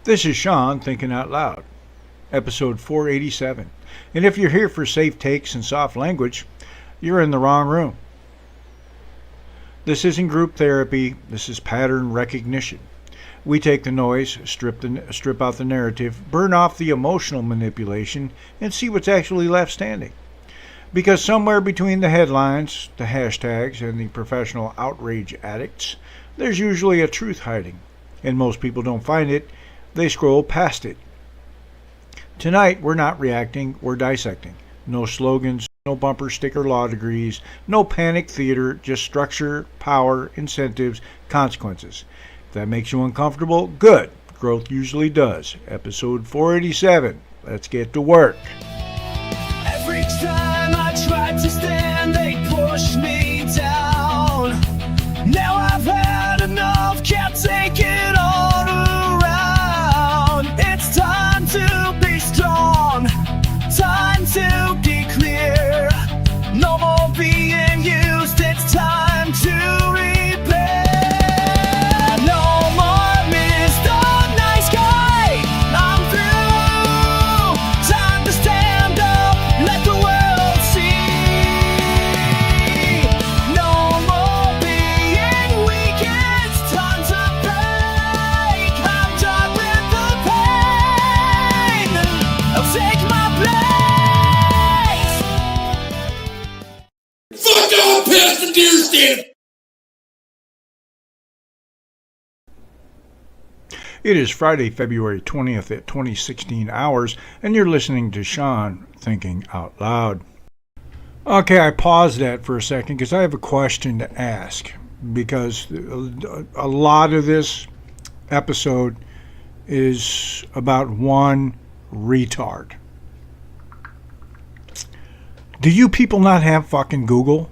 This is Shawn Thinking Out Loud, episode 487. And if you're here for safe takes and soft language, you're in the wrong room. This isn't group therapy, this is pattern recognition. We take the noise, strip out the narrative, burn off the emotional manipulation, and see what's actually left standing. Because somewhere between the headlines, the hashtags, and the professional outrage addicts, there's usually a truth hiding. And most people don't find it, they scroll past it. Tonight, we're not reacting, we're dissecting. No slogans, no bumper sticker law degrees, no panic theater, just structure, power, incentives, consequences. If that makes you uncomfortable, good. Growth usually does. Episode 487. Let's get to work. Every time I tried to stand, they pushed me down. Now I've had enough, can't take it all around. It's time to be strong, time to declare. No more being used, it's time to repair. No more Mr. Nice Guy, I'm through. Time to stand up, let the world see. No more being weak, it's time to break. I'm done with the pain, I'll take my place. Fuck off past the deer stand! It is Friday, February 20th at 2016 hours, and you're listening to Shawn Thinking Out Loud. Okay, I paused that for a second because I have a question to ask, because a lot of this episode is about one retard. Do you people not have fucking Google?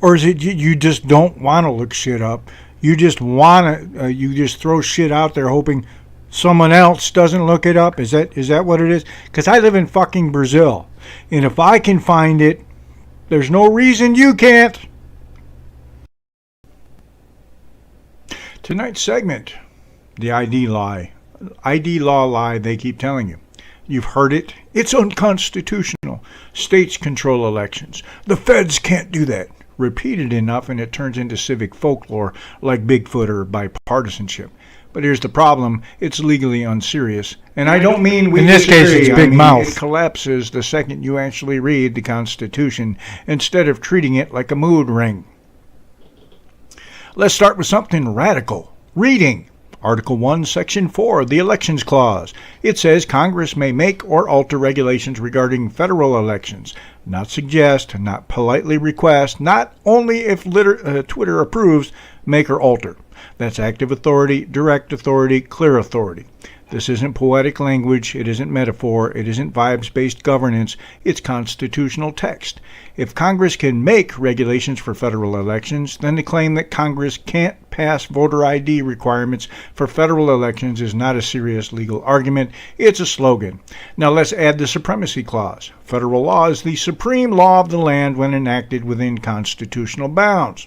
Or is it you just don't want to look shit up? You just want to, you just throw shit out there hoping someone else doesn't look it up? Is that what it is? Because I live in fucking Brazil. And if I can find it, there's no reason you can't. Tonight's segment, the ID lie. ID law lie they keep telling you. You've heard it. It's unconstitutional. States control elections. The feds can't do that. Repeat it enough and it turns into civic folklore like Bigfoot or bipartisanship. But here's the problem. It's legally unserious. And I don't mean we in this case disagree. it's big mouth. It collapses the second you actually read the Constitution instead of treating it like a mood ring. Let's start with something radical. Reading. Article 1, Section 4, the Elections Clause. It says Congress may make or alter regulations regarding federal elections. Not suggest, not politely request, not only if Twitter approves, make or alter. That's active authority, direct authority, clear authority. This isn't poetic language, it isn't metaphor, it isn't vibes-based governance, it's constitutional text. If Congress can make regulations for federal elections, then the claim that Congress can't pass voter ID requirements for federal elections is not a serious legal argument, it's a slogan. Now let's add the Supremacy Clause. Federal law is the supreme law of the land when enacted within constitutional bounds.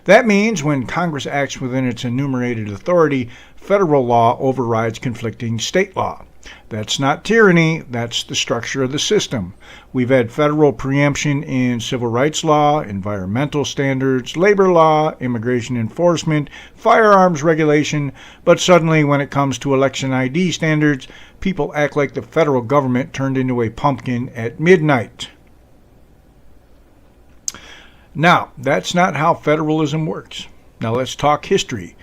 That means when Congress acts within its enumerated authority, federal law overrides conflicting state law. That's not tyranny, that's the structure of the system. We've had federal preemption in civil rights law, environmental standards, labor law, immigration enforcement, firearms regulation, but suddenly when it comes to election ID standards, people act like the federal government turned into a pumpkin at midnight. Now, that's not how federalism works. Now let's talk history,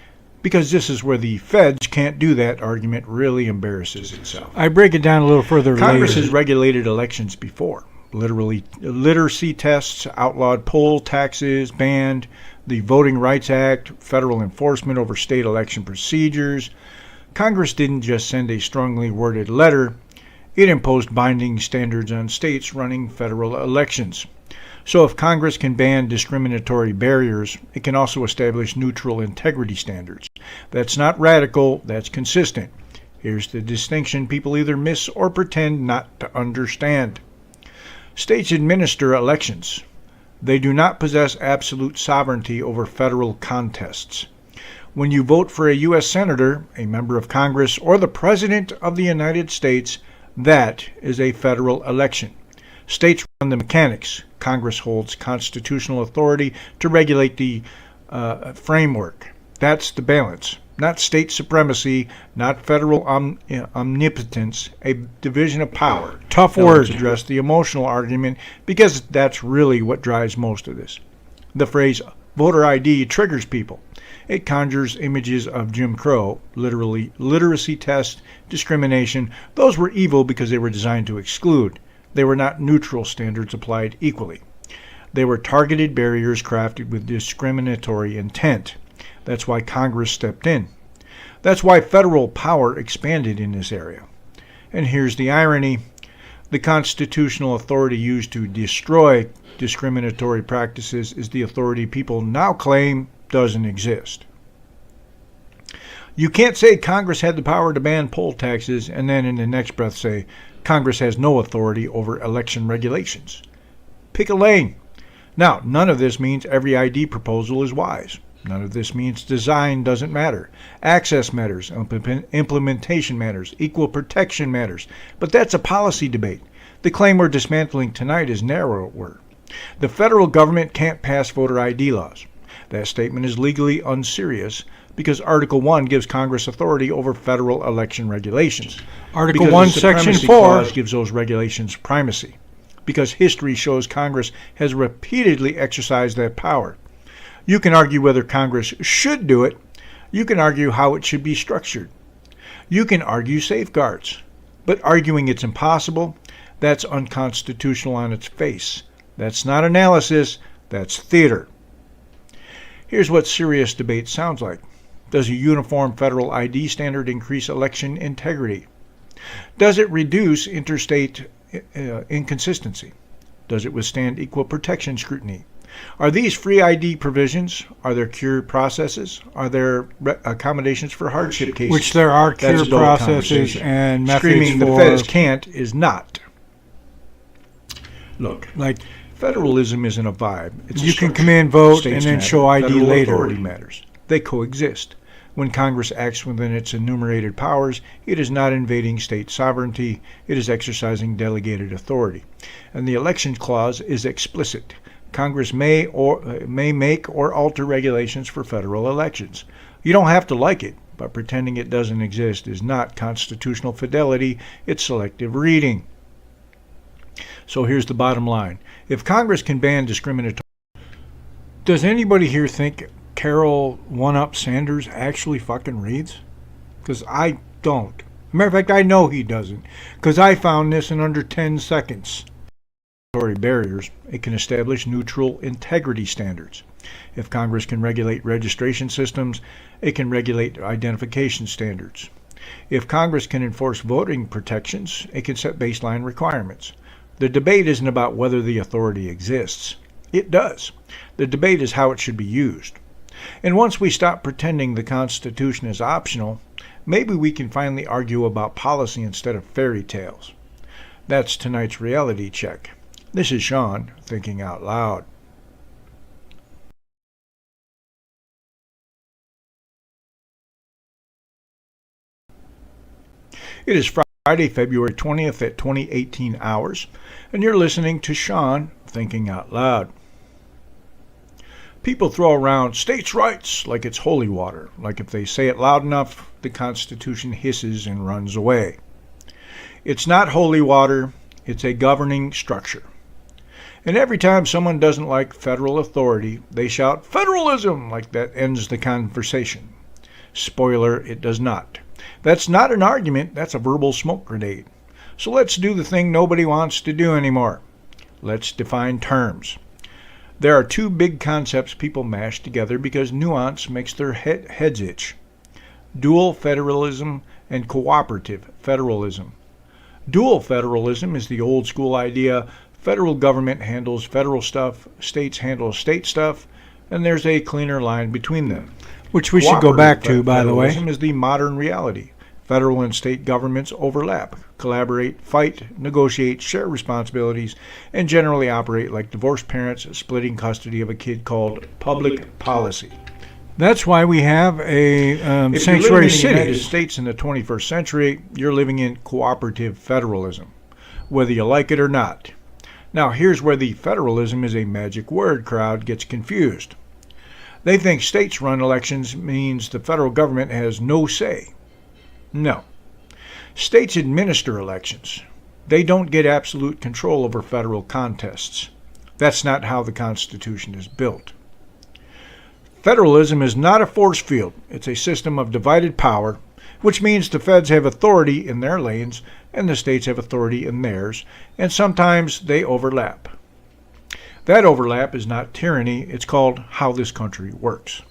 because this is where the feds can't do that argument really embarrasses itself. I break it down a little further Congress later. has regulated elections before. Literally, literacy tests, outlawed poll taxes, banned the Voting Rights Act, federal enforcement over state election procedures. Congress didn't just send a strongly worded letter, it imposed binding standards on states running federal elections. So if Congress can ban discriminatory barriers, it can also establish neutral integrity standards. That's not radical, that's consistent. Here's the distinction people either miss or pretend not to understand. States administer elections. They do not possess absolute sovereignty over federal contests. When you vote for a U.S. Senator, a member of Congress, or the President of the United States, that is a federal election. States run the mechanics. Congress holds constitutional authority to regulate the framework. That's the balance. Not state supremacy, not federal omnipotence, a division of power. Tough Now, word. let's address the emotional argument because that's really what drives most of this. The phrase voter ID triggers people. It conjures images of Jim Crow, literally literacy tests, discrimination. Those were evil because they were designed to exclude. They were not neutral standards applied equally. They were targeted barriers crafted with discriminatory intent. That's why Congress stepped in. That's why federal power expanded in this area. And here's the irony. The constitutional authority used to destroy discriminatory practices is the authority people now claim doesn't exist. You can't say Congress had the power to ban poll taxes and then in the next breath say Congress has no authority over election regulations. Pick a lane. Now, none of this means every ID proposal is wise. None of this means design doesn't matter. Access matters, implementation matters, equal protection matters. But that's a policy debate. The claim we're dismantling tonight is narrower. The federal government can't pass voter ID laws. That statement is legally unserious because Article 1 gives Congress authority over federal election regulations. Article Because 1, the Section Supremacy 4. Clause gives those regulations primacy. Because history shows Congress has repeatedly exercised that power. You can argue whether Congress should do it. You can argue how it should be structured. You can argue safeguards. But arguing it's impossible, that's unconstitutional on its face. That's not analysis, that's theater. Here's what serious debate sounds like. Does a uniform federal ID standard increase election integrity? Does it reduce interstate inconsistency? Does it withstand equal protection scrutiny? Are these free ID provisions? Are there cure processes? Are there accommodations for hardship cases? Which there are That's cure adult processes conversation. and methods Screaming the for, feds can't is not. Look, like, federalism isn't a vibe. It's a you can structure. come in, vote, States and then matter. show ID Federal later. authority matters. They coexist. When Congress acts within its enumerated powers, it is not invading state sovereignty, it is exercising delegated authority. And the Elections Clause is explicit. Congress may make or alter regulations for federal elections. You don't have to like it, but pretending it doesn't exist is not constitutional fidelity, it's selective reading. So here's the bottom line. If Congress can ban discriminatory... Does anybody here think Carol one-up Sanders actually fucking reads? Because I don't. Matter of fact, I know he doesn't. Because I found this in under 10 seconds. Barriers, it can establish neutral integrity standards. If Congress can regulate registration systems, it can regulate identification standards. If Congress can enforce voting protections, it can set baseline requirements. The debate isn't about whether the authority exists. It does. The debate is how it should be used. And once we stop pretending the Constitution is optional, maybe we can finally argue about policy instead of fairy tales. That's tonight's reality check. This is Shawn Thinking Out Loud. It is Friday, February 20th at 2018 hours, and you're listening to Shawn Thinking Out Loud. People throw around states' rights like it's holy water, like if they say it loud enough, the Constitution hisses and runs away. It's not holy water, it's a governing structure. And every time someone doesn't like federal authority, they shout, "Federalism!" like that ends the conversation. Spoiler, it does not. That's not an argument, that's a verbal smoke grenade. So let's do the thing nobody wants to do anymore. Let's define terms. There are two big concepts people mash together because nuance makes their heads itch. Dual federalism and cooperative federalism. Dual federalism is the old school idea federal government handles federal stuff, states handle state stuff, and there's a cleaner line between them. Which we should go back to, by the way. Federalism is the modern reality. Federal and state governments overlap, collaborate, fight, negotiate, share responsibilities, and generally operate like divorced parents splitting custody of a kid called public policy. That's why we have a If sanctuary you're living in the United cities. States in the 21st century, you're living in cooperative federalism, whether you like it or not. Now, here's where the federalism is a magic word crowd gets confused. They think states-run elections means the federal government has no say. No. States administer elections. They don't get absolute control over federal contests. That's not how the Constitution is built. Federalism is not a force field. It's a system of divided power, which means the feds have authority in their lanes and the states have authority in theirs, and sometimes they overlap. That overlap is not tyranny. It's called how this country works.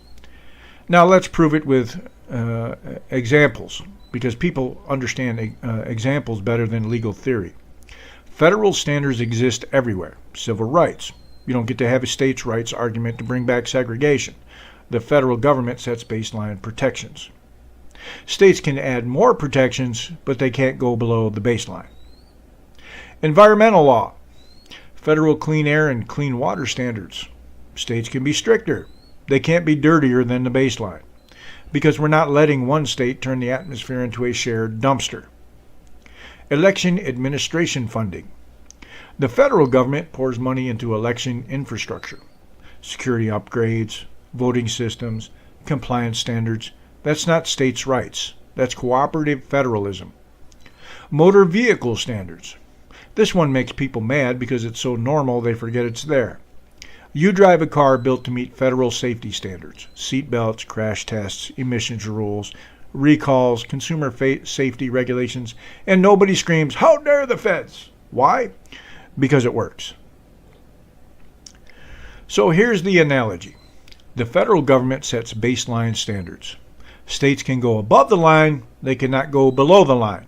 Now let's prove it with examples, because people understand examples better than legal theory. Federal standards exist everywhere. Civil rights. You don't get to have a states' rights argument to bring back segregation. The federal government sets baseline protections. States can add more protections, but they can't go below the baseline. Environmental law. Federal clean air and clean water standards. States can be stricter. They can't be dirtier than the baseline, because we're not letting one state turn the atmosphere into a shared dumpster. Election administration funding. The federal government pours money into election infrastructure, security upgrades, voting systems, compliance standards. That's not states' rights. That's cooperative federalism. Motor vehicle standards. This one makes people mad because it's so normal they forget it's there. You drive a car built to meet federal safety standards, seat belts, crash tests, emissions rules, recalls, consumer safety regulations, and nobody screams, "How dare the feds?" Why? Because it works. So here's the analogy. The federal government sets baseline standards. States can go above the line, they cannot go below the line.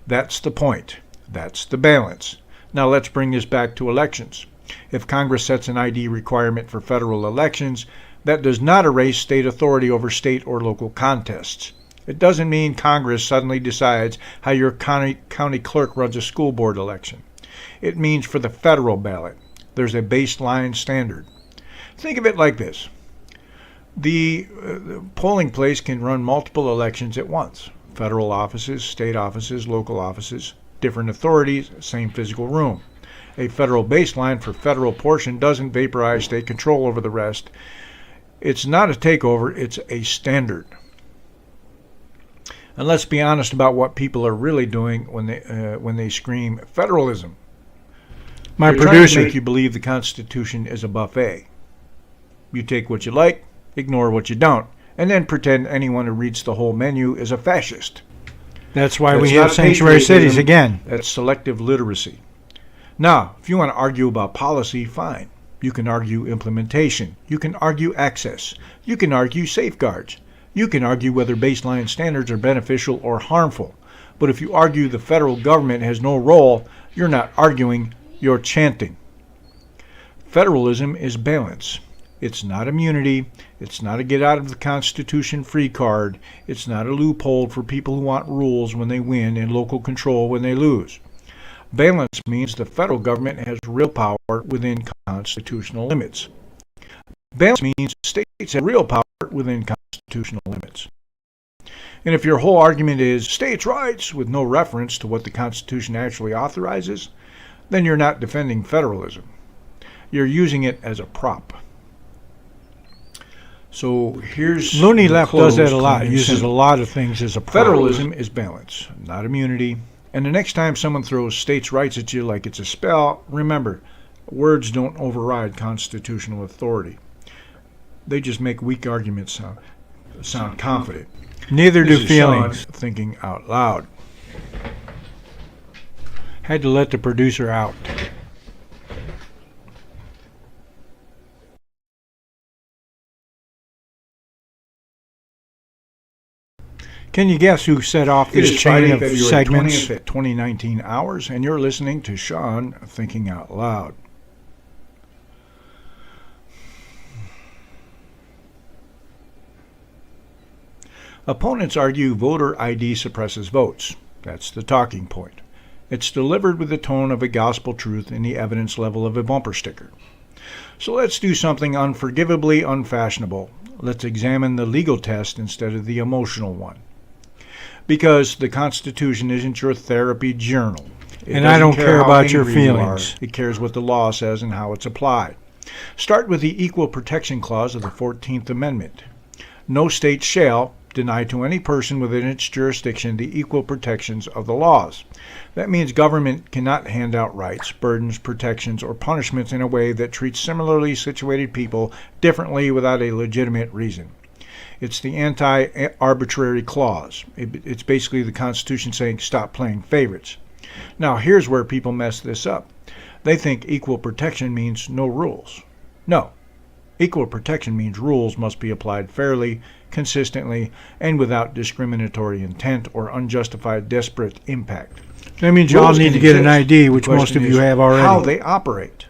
That's the point. That's the balance. Now let's bring this back to elections. If Congress sets an ID requirement for federal elections, that does not erase state authority over state or local contests. It doesn't mean Congress suddenly decides how your county clerk runs a school board election. It means for the federal ballot, there's a baseline standard. Think of it like this. The polling place can run multiple elections at once. Federal offices, state offices, local offices, different authorities, same physical room. A federal baseline for federal portion doesn't vaporize state control over the rest. It's not a takeover, it's a standard. And let's be honest about what people are really doing when they scream federalism. My They're trying producer. to make you believe the Constitution is a buffet. You take what you like, ignore what you don't, and then pretend anyone who reads the whole menu is a fascist. That's why That's we not have sanctuary patriotism. cities again. That's selective literacy. Now, if you want to argue about policy, fine. You can argue implementation. You can argue access. You can argue safeguards. You can argue whether baseline standards are beneficial or harmful. But if you argue the federal government has no role, you're not arguing, you're chanting. Federalism is balance. It's not immunity. It's not a get out of the Constitution free card. It's not a loophole for people who want rules when they win and local control when they lose. Balance means the federal government has real power within constitutional limits. Balance means states have real power within constitutional limits. And if your whole argument is states' rights with no reference to what the Constitution actually authorizes, then you're not defending federalism. You're using it as a prop. So here's Looney the Left close, does that a lot. plain and Uses a simple. lot of things as a prop. Federalism is balance, not immunity. And the next time someone throws states' rights at you like it's a spell, remember, words don't override constitutional authority. They just make weak arguments sound confident. Neither This do is Shawn feelings. Thinking Out Loud. Had to let the producer out. Can you guess who set off It this is chain Friday, of February segments? 20th at 2019 hours, and you're listening to Shawn Thinking Out Loud. Opponents argue voter ID suppresses votes. That's the talking point. It's delivered with the tone of a gospel truth and the evidence level of a bumper sticker. So let's do something unforgivably unfashionable. let's examine the legal test instead of the emotional one. Because the Constitution isn't your therapy journal. And I don't care how about your angry you feelings. are. It cares what the law says and how it's applied. Start with the Equal Protection Clause of the 14th Amendment. No state shall deny to any person within its jurisdiction the equal protections of the laws. That means government cannot hand out rights, burdens, protections, or punishments in a way that treats similarly situated people differently without a legitimate reason. It's the anti-arbitrary clause. It's basically the Constitution saying stop playing favorites. Now, here's where people mess this up. They think equal protection means no rules. No. Equal protection means rules must be applied fairly, consistently, and without discriminatory intent or unjustified disparate impact. That means you all Rules need can to get an exist. ID, The which most question of is you have already. how they operate.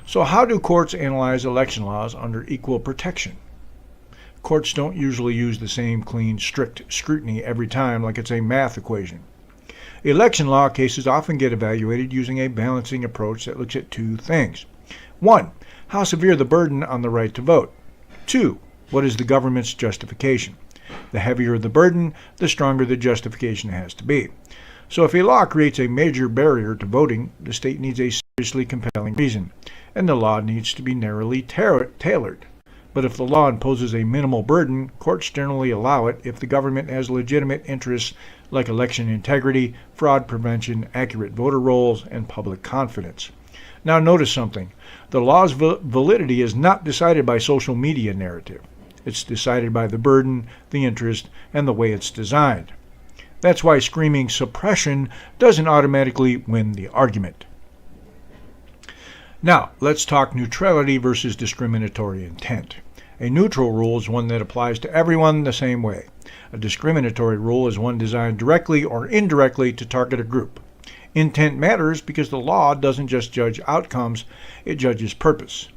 So how do courts analyze election laws under equal protection? Courts don't usually use the same clean, strict scrutiny every time like it's a math equation. Election law cases often get evaluated using a balancing approach that looks at two things. 1. How severe the burden on the right to vote. 2. What is the government's justification? The heavier the burden, the stronger the justification has to be. So if a law creates a major barrier to voting, the state needs a seriously compelling reason, and the law needs to be narrowly tailored. But if the law imposes a minimal burden, courts generally allow it if the government has legitimate interests like election integrity, fraud prevention, accurate voter rolls, and public confidence. Now notice something. The law's validity is not decided by social media narrative. It's decided by the burden, the interest, and the way it's designed. That's why screaming suppression doesn't automatically win the argument. Now, let's talk neutrality versus discriminatory intent. A neutral rule is one that applies to everyone the same way. A discriminatory rule is one designed directly or indirectly to target a group. Intent matters because the law doesn't just judge outcomes, it judges purpose.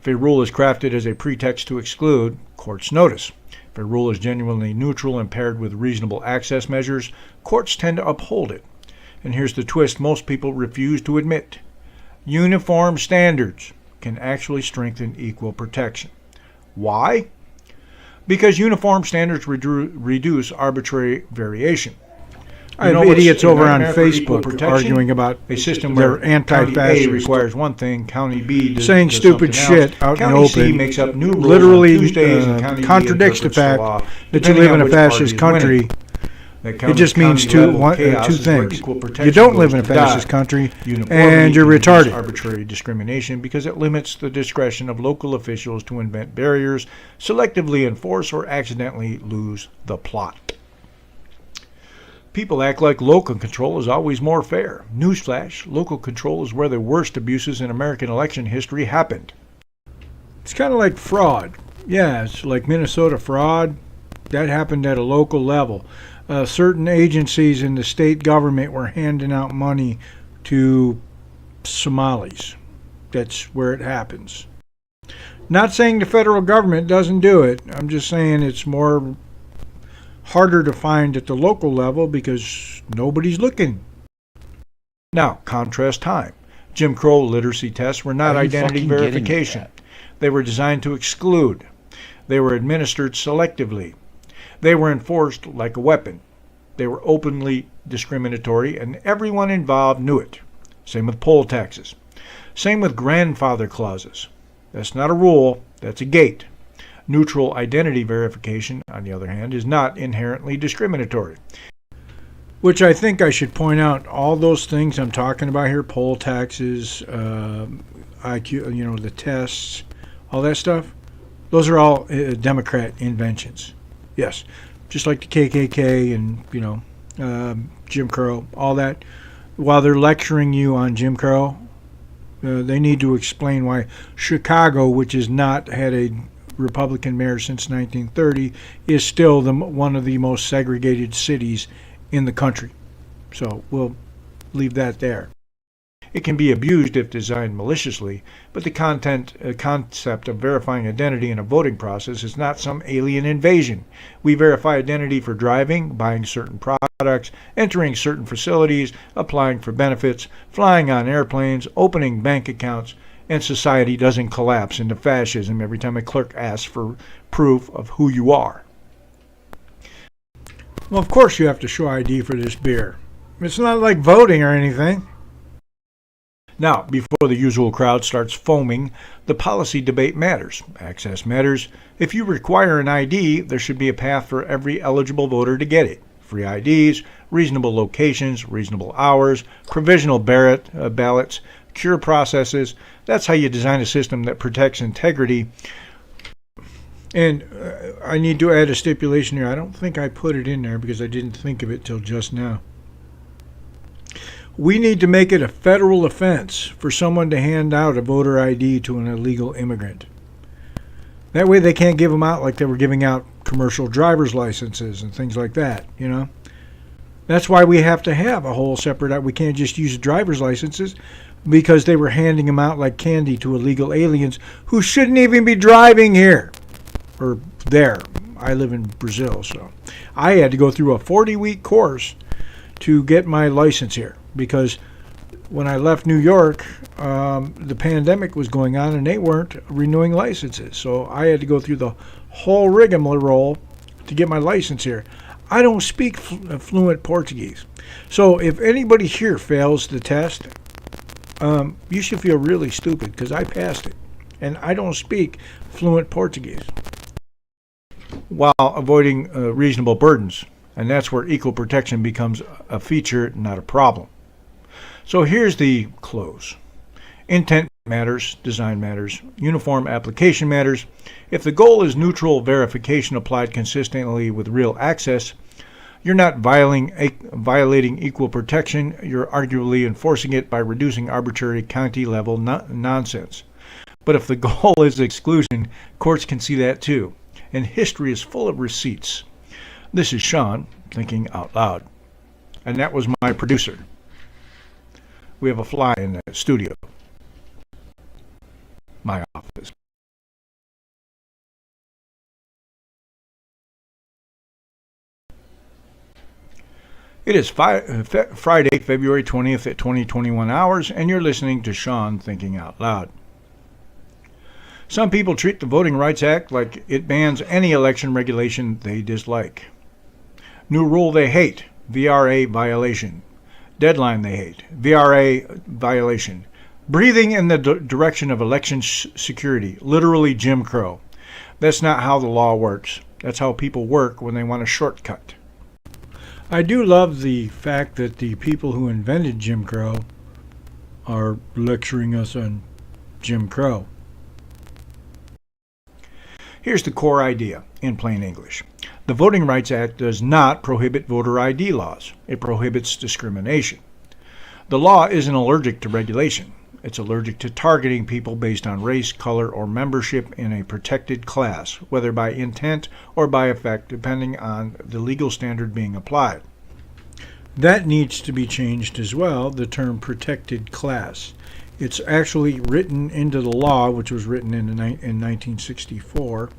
If a rule is crafted as a pretext to exclude, courts notice. If a rule is genuinely neutral and paired with reasonable access measures, courts tend to uphold it. And here's the twist most people refuse to admit. Uniform standards can actually strengthen equal protection. Why? Because uniform standards reduce arbitrary variation. I have idiots over on Facebook arguing about a system they're where County A anti-fascist, requires one thing, County B does saying does stupid something else. shit out in the County C open, makes up new rules literally on Tuesdays, and County B contradicts the interprets the fact law, that you depending live on in a which party fascist is winning. country. That It just means two things. You don't live in a fascist country, and you're retarded. Arbitrary discrimination because it limits the discretion of local officials to invent barriers, selectively enforce, or accidentally lose the plot. People act like local control is always more fair. Newsflash, local control is where the worst abuses in American election history happened. It's kind of like fraud. Yeah, it's like Minnesota fraud. That happened at a local level. Certain agencies in the state government were handing out money to Somalis. That's where it happens. Not saying the federal government doesn't do it. I'm just saying it's more harder to find at the local level because nobody's looking. Now, contrast time. Jim Crow literacy tests were not identity verification. They were designed to exclude. They were administered selectively. They were enforced like a weapon. They were openly discriminatory, and everyone involved knew it. Same with poll taxes. Same with grandfather clauses. That's not a rule, that's a gate. Neutral identity verification, on the other hand, is not inherently discriminatory. Which I think I should point out, all those things I'm talking about here, poll taxes, IQ, the tests, all that stuff, those are all Democrat inventions. Yes, just like the KKK and, Jim Crow, all that. While they're lecturing you on Jim Crow, they need to explain why Chicago, which has not had a Republican mayor since 1930, is still one of the most segregated cities in the country. So we'll leave that there. It can be abused if designed maliciously, but the concept of verifying identity in a voting process is not some alien invasion. We verify identity for driving, buying certain products, entering certain facilities, applying for benefits, flying on airplanes, opening bank accounts, and society doesn't collapse into fascism every time a clerk asks for proof of who you are. Well, of course you have to show ID for this beer. It's not like voting or anything. Now, before the usual crowd starts foaming, the policy debate matters. Access matters. If you require an ID, there should be a path for every eligible voter to get it. Free IDs, reasonable locations, reasonable hours, provisional ballots, cure processes. That's how you design a system that protects integrity. And I need to add a stipulation here. I don't think I put it in there because I didn't think of it till just now. We need to make it a federal offense for someone to hand out a voter ID to an illegal immigrant. That way they can't give them out like they were giving out commercial driver's licenses and things like that, you know. That's why we have to have a whole separate, we can't just use driver's licenses because they were handing them out like candy to illegal aliens who shouldn't even be driving here or there. I live in Brazil, so I had to go through a 40-week course to get my license here because when I left New York, the pandemic was going on and they weren't renewing licenses. So I had to go through the whole rigmarole to get my license here. I don't speak fluent Portuguese. So if anybody here fails the test, you should feel really stupid because I passed it. And I don't speak fluent Portuguese. While avoiding reasonable burdens. And that's where equal protection becomes a feature, not a problem. So here's the close. Intent matters, design matters, uniform application matters. If the goal is neutral verification applied consistently with real access, you're not violating equal protection, you're arguably enforcing it by reducing arbitrary county-level nonsense. But if the goal is exclusion, courts can see that too. And history is full of receipts. This is Shawn Thinking Out Loud. And that was my producer. We have a fly in the studio. My office. It is Friday, February 20th at 2021 hours, and you're listening to Shawn Thinking Out Loud. Some people treat the Voting Rights Act like it bans any election regulation they dislike. New rule they hate, VRA violation. Deadline they hate, VRA violation. Breathing in the direction of election security, literally Jim Crow. That's not how the law works. That's how people work when they want a shortcut. I do love the fact that the people who invented Jim Crow are lecturing us on Jim Crow. Here's the core idea in plain English. The Voting Rights Act does not prohibit voter ID laws. It prohibits discrimination. The law isn't allergic to regulation. It's allergic to targeting people based on race, color, or membership in a protected class, whether by intent or by effect, depending on the legal standard being applied. That needs to be changed as well, the term protected class. It's actually written into the law, which was written in 1964.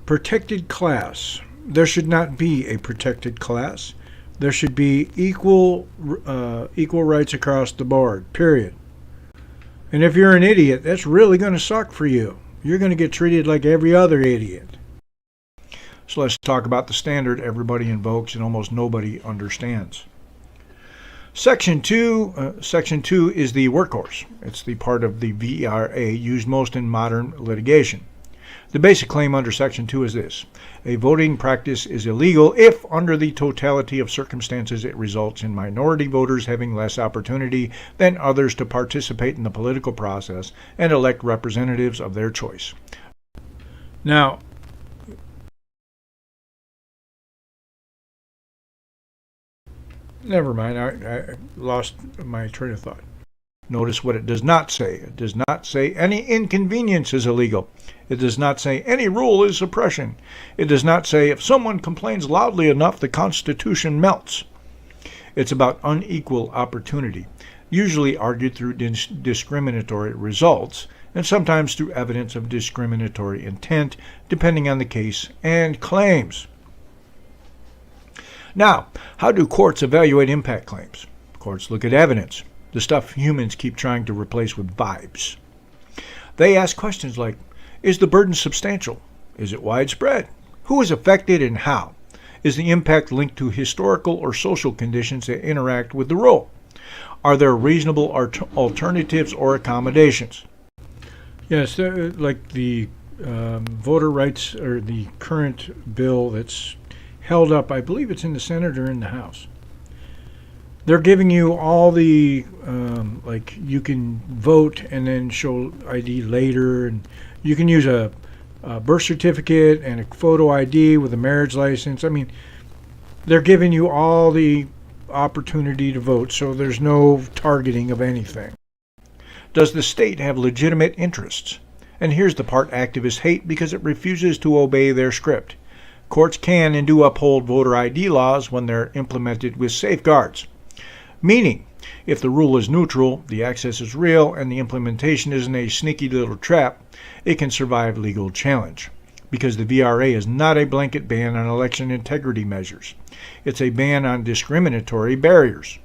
Protected class. There should not be a protected class. There should be equal rights across the board, period. And if you're an idiot, that's really going to suck for you. You're going to get treated like every other idiot. So let's talk about the standard everybody invokes and almost nobody understands. Section 2 is the workhorse. It's the part of the VRA used most in modern litigation. The basic claim under Section 2 is this. A voting practice is illegal if, under the totality of circumstances, it results in minority voters having less opportunity than others to participate in the political process and elect representatives of their choice. Now, never mind, I lost my train of thought. Notice what it does not say. It does not say any inconvenience is illegal. It does not say any rule is suppression. It does not say if someone complains loudly enough, the Constitution melts. It's about unequal opportunity, usually argued through discriminatory results, and sometimes through evidence of discriminatory intent, depending on the case and claims. Now, how do courts evaluate impact claims? Courts look at evidence. the stuff humans keep trying to replace with vibes. They ask questions like, is the burden substantial? Is it widespread? Who is affected and how? Is the impact linked to historical or social conditions that interact with the rule? Are there reasonable alternatives or accommodations? Yes, like the voter rights, or the current bill that's held up, I believe it's in the Senate or in the House. They're giving you all the, like, you can vote and then show ID later, and you can use a birth certificate and a photo ID with a marriage license. I mean, they're giving you all the opportunity to vote, so there's no targeting of anything. Does the state have legitimate interests? And here's the part activists hate because it refuses to obey their script. Courts can and do uphold voter ID laws when they're implemented with safeguards. Meaning, if the rule is neutral, the access is real, and the implementation isn't a sneaky little trap, it can survive legal challenge. Because the VRA is not a blanket ban on election integrity measures. It's a ban on discriminatory barriers.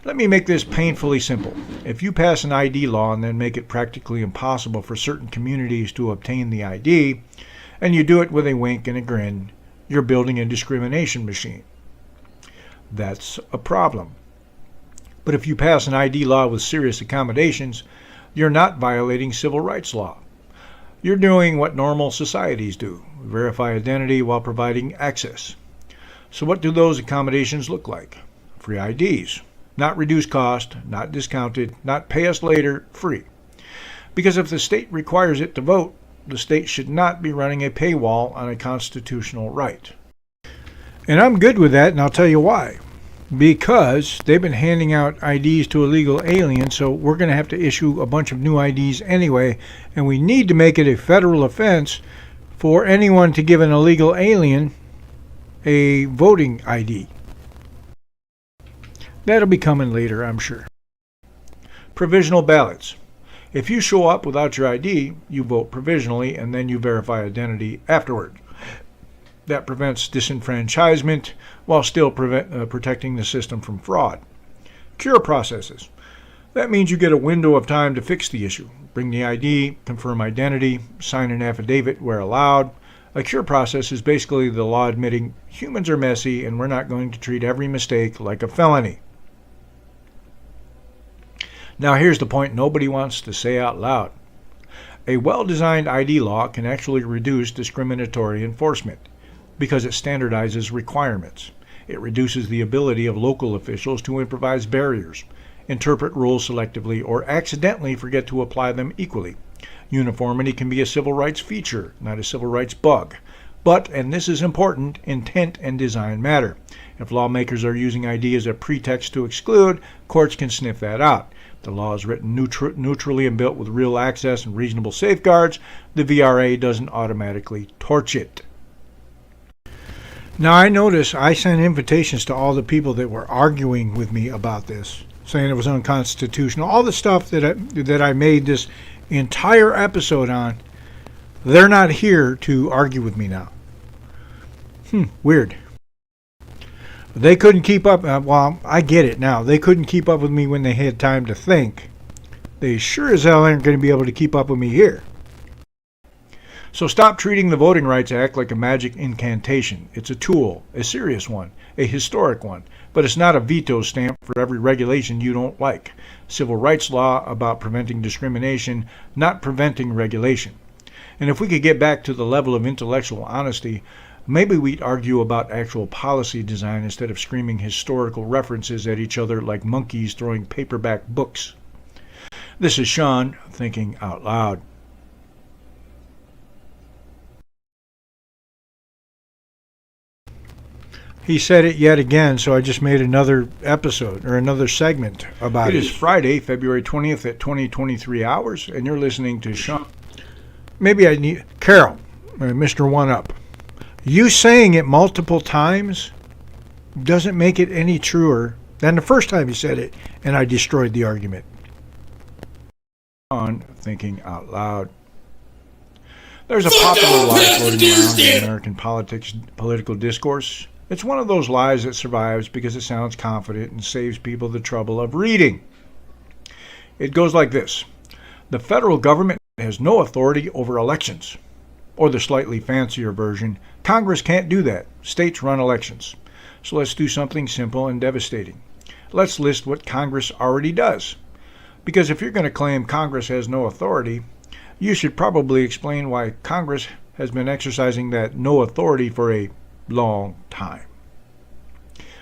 Let me make this painfully simple. If you pass an ID law and then make it practically impossible for certain communities to obtain the ID, and you do it with a wink and a grin, you're building a discrimination machine. That's a problem. But if you pass an ID law with serious accommodations, you're not violating civil rights law. You're doing what normal societies do, verify identity while providing access. So what do those accommodations look like? Free IDs. Not reduced cost, not discounted, not pay us later, free. Because if the state requires it to vote, the state should not be running a paywall on a constitutional right. And I'm good with that, and I'll tell you why. Because they've been handing out IDs to illegal aliens, so we're going to have to issue a bunch of new IDs anyway, and we need to make it a federal offense for anyone to give an illegal alien a voting ID. That'll be coming later, I'm sure. Provisional ballots. If you show up without your ID, you vote provisionally and then you verify identity afterward. That prevents disenfranchisement while still protecting the system from fraud. Cure processes. That means you get a window of time to fix the issue. Bring the ID, confirm identity, sign an affidavit where allowed. A cure process is basically the law admitting humans are messy and we're not going to treat every mistake like a felony. Now here's the point nobody wants to say out loud. A well-designed ID law can actually reduce discriminatory enforcement because it standardizes requirements. It reduces the ability of local officials to improvise barriers, interpret rules selectively, or accidentally forget to apply them equally. Uniformity can be a civil rights feature, not a civil rights bug. But, and this is important, intent and design matter. If lawmakers are using ID as a pretext to exclude, courts can sniff that out. The law is written neutrally and built with real access and reasonable safeguards. The VRA doesn't automatically torch it. Now I notice I sent invitations to all the people that were arguing with me about this, saying it was unconstitutional. All the stuff that I made this entire episode on, they're not here to argue with me now. Weird. They couldn't keep up. Well, I get it now. They couldn't keep up with me when they had time to think. They sure as hell aren't going to be able to keep up with me here. So stop treating the Voting Rights Act like a magic incantation. It's a tool, a serious one, a historic one, but it's not a veto stamp for every regulation you don't like. Civil rights law about preventing discrimination, not preventing regulation. And if we could get back to the level of intellectual honesty, maybe we'd argue about actual policy design instead of screaming historical references at each other like monkeys throwing paperback books. This is Shawn Thinking Out Loud. He said it yet again, so I just made another episode or another segment about it. It is Friday, February 20th at 20:23 hours, and you're listening to Shawn. Maybe I need Carol, Mr. One Up. You saying it multiple times doesn't make it any truer than the first time you said it, and I destroyed the argument. On Thinking Out Loud. There's a popular lie floating around in American political discourse It's one of those lies that survives because it sounds confident and saves people the trouble of reading. It goes like this. The federal government has no authority over elections. Or the slightly fancier version, Congress can't do that. States run elections. So let's do something simple and devastating. Let's list what Congress already does. Because if you're going to claim Congress has no authority, you should probably explain why Congress has been exercising that no authority for a long time.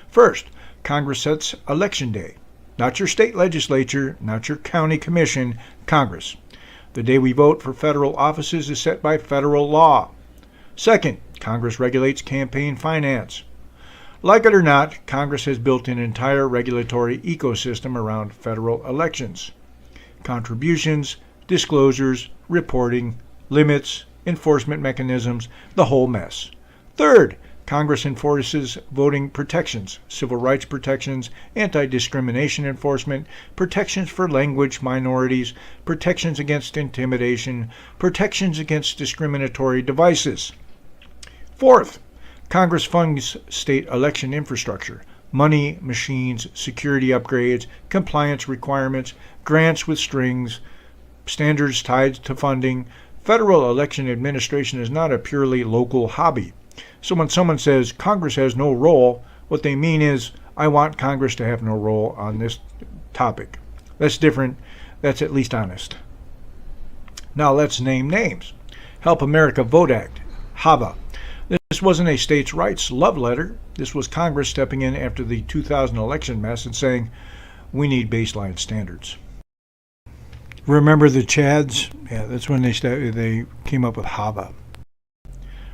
First, Congress sets Election Day. Not your state legislature, not your county commission, Congress. The day we vote for federal offices is set by federal law. Second, Congress regulates campaign finance. Like it or not, Congress has built an entire regulatory ecosystem around federal elections. Contributions, disclosures, reporting, limits, enforcement mechanisms, the whole mess. Third, Congress enforces voting protections, civil rights protections, anti-discrimination enforcement, protections for language minorities, protections against intimidation, protections against discriminatory devices. Fourth, Congress funds state election infrastructure, money, machines, security upgrades, compliance requirements, grants with strings, standards tied to funding. Federal election administration is not a purely local hobby. So when someone says Congress has no role, what they mean is, I want Congress to have no role on this topic. That's different. That's at least honest. Now let's name names. Help America Vote Act, HAVA. This wasn't a states' rights love letter. This was Congress stepping in after the 2000 election mess and saying, we need baseline standards. Remember the Chads? Yeah, that's when they came up with HAVA.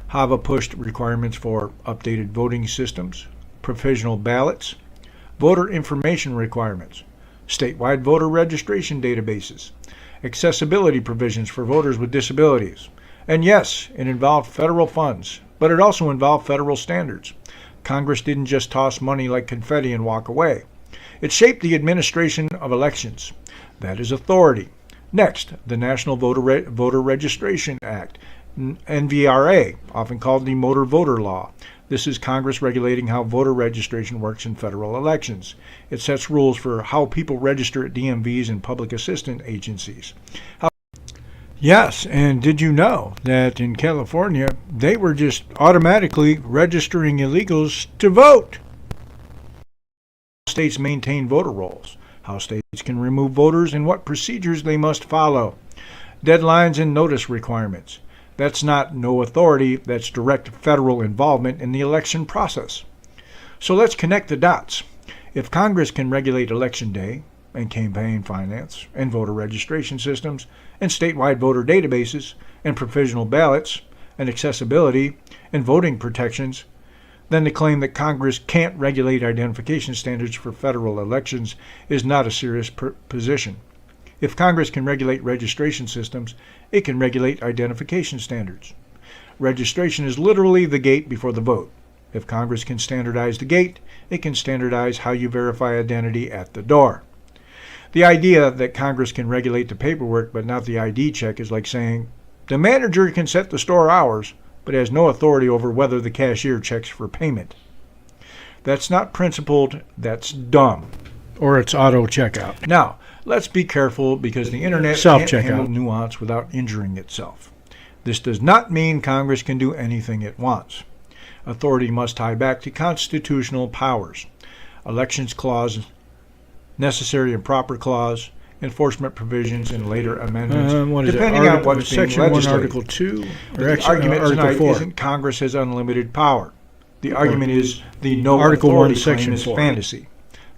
HAVA pushed requirements for updated voting systems, provisional ballots, voter information requirements, statewide voter registration databases, accessibility provisions for voters with disabilities. And yes, it involved federal funds, but it also involved federal standards. Congress didn't just toss money like confetti and walk away. It shaped the administration of elections. That is authority. Next, the National Voter Registration Act, NVRA, often called the Motor Voter Law. This is Congress regulating how voter registration works in federal elections. It sets rules for how people register at DMVs and public assistance agencies. Yes, and did you know that in California, they were just automatically registering illegals to vote? States maintain voter rolls, how states can remove voters and what procedures they must follow, deadlines and notice requirements. That's not no authority, that's direct federal involvement in the election process. So let's connect the dots. If Congress can regulate Election Day, and campaign finance, and voter registration systems, and statewide voter databases, and provisional ballots, and accessibility, and voting protections, then the claim that Congress can't regulate identification standards for federal elections is not a serious position. If Congress can regulate registration systems, it can regulate identification standards. Registration is literally the gate before the vote. If Congress can standardize the gate, it can standardize how you verify identity at the door. The idea that Congress can regulate the paperwork but not the ID check is like saying, the manager can set the store hours, but has no authority over whether the cashier checks for payment. That's not principled, that's dumb. Or it's auto checkout. Now, let's be careful because the internet can't handle nuance without injuring itself. This does not mean Congress can do anything it wants. Authority must tie back to constitutional powers. Elections Clause, Necessary and Proper Clause, enforcement provisions, and later amendments, depending on what's being Section 1, legislated. Article 2, The argument Article tonight 4. isn't Congress has unlimited power. The argument is the no Article authority 1, claim Section is 4. fantasy.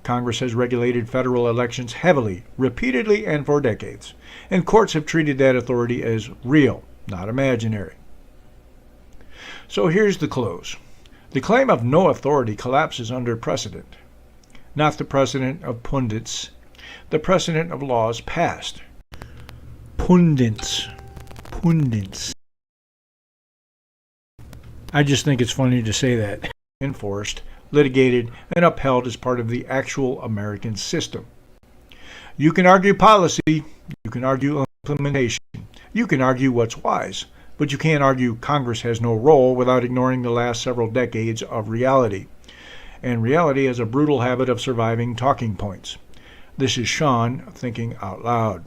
Congress has regulated federal elections heavily, repeatedly, and for decades. And courts have treated that authority as real, not imaginary. So here's the close. The claim of no authority collapses under precedent. Not the precedent of pundits, the precedent of laws passed. Pundits. I just think it's funny to say that. Enforced, litigated, and upheld as part of the actual American system. You can argue policy, you can argue implementation, you can argue what's wise, But you can't argue Congress has no role without ignoring the last several decades of reality. And reality has a brutal habit of surviving talking points. This is Shawn Thinking Out Loud.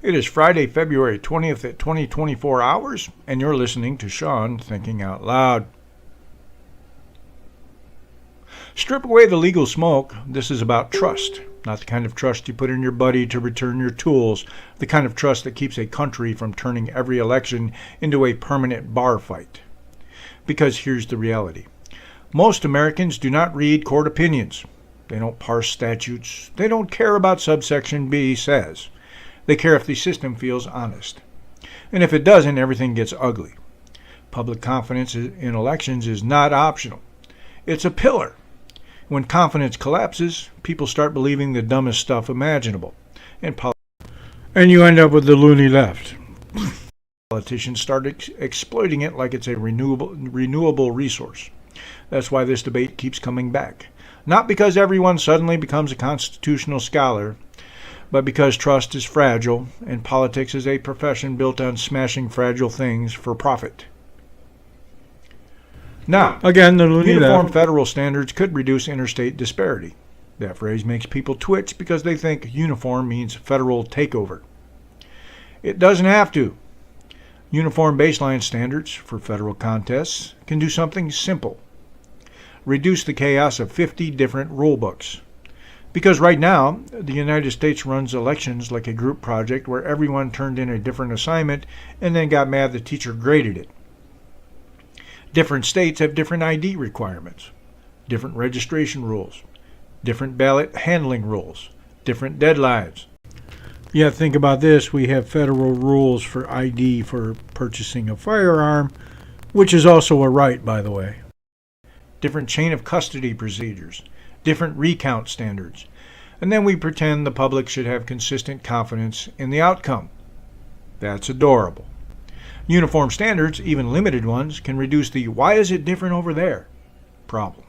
It is Friday, February 20th at 2024 hours, and you're listening to Shawn Thinking Out Loud. Strip away the legal smoke. This is about trust. Not the kind of trust you put in your buddy to return your tools. The kind of trust that keeps a country from turning every election into a permanent bar fight. Because here's the reality. Most Americans do not read court opinions. They don't parse statutes. They don't care about subsection B says. They care if the system feels honest. And if it doesn't, everything gets ugly. Public confidence in elections is not optional. It's a pillar. When confidence collapses, people start believing the dumbest stuff imaginable. And you end up with the loony left. Politicians start exploiting it like it's a renewable resource. That's why this debate keeps coming back. Not because everyone suddenly becomes a constitutional scholar, but because trust is fragile, and politics is a profession built on smashing fragile things for profit. Now, Again, the loony uniform left. federal standards could reduce interstate disparity. That phrase makes people twitch because they think uniform means federal takeover. It doesn't have to. Uniform baseline standards for federal contests can do something simple. Reduce the chaos of 50 different rule books. Because right now, the United States runs elections like a group project where everyone turned in a different assignment and then got mad the teacher graded it. Different states have different ID requirements, different registration rules, different ballot handling rules, different deadlines. Yeah, think about this. We have federal rules for ID for purchasing a firearm, which is also a right, by the way. Different chain of custody procedures, different recount standards, and then we pretend the public should have consistent confidence in the outcome. That's adorable. Uniform standards, even limited ones, can reduce the "why is it different over there" problem.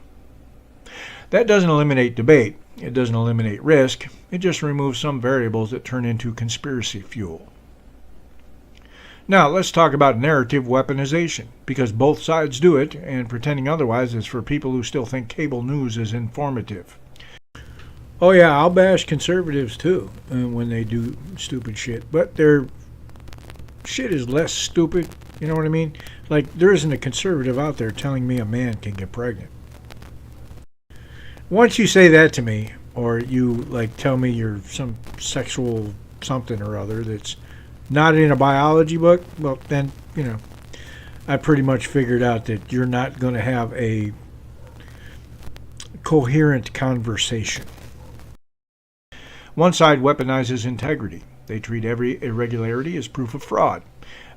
That doesn't eliminate debate. It doesn't eliminate risk. It just removes some variables that turn into conspiracy fuel. Now, let's talk about narrative weaponization, because both sides do it, and pretending otherwise is for people who still think cable news is informative. Oh yeah, I'll bash conservatives too when they do stupid shit, but their shit is less stupid. You know what I mean? Like, there isn't a conservative out there telling me a man can get pregnant. Once you say that to me, or you like tell me you're some sexual something or other that's not in a biology book, well then, I pretty much figured out that you're not going to have a coherent conversation. One side weaponizes integrity. They treat every irregularity as proof of fraud.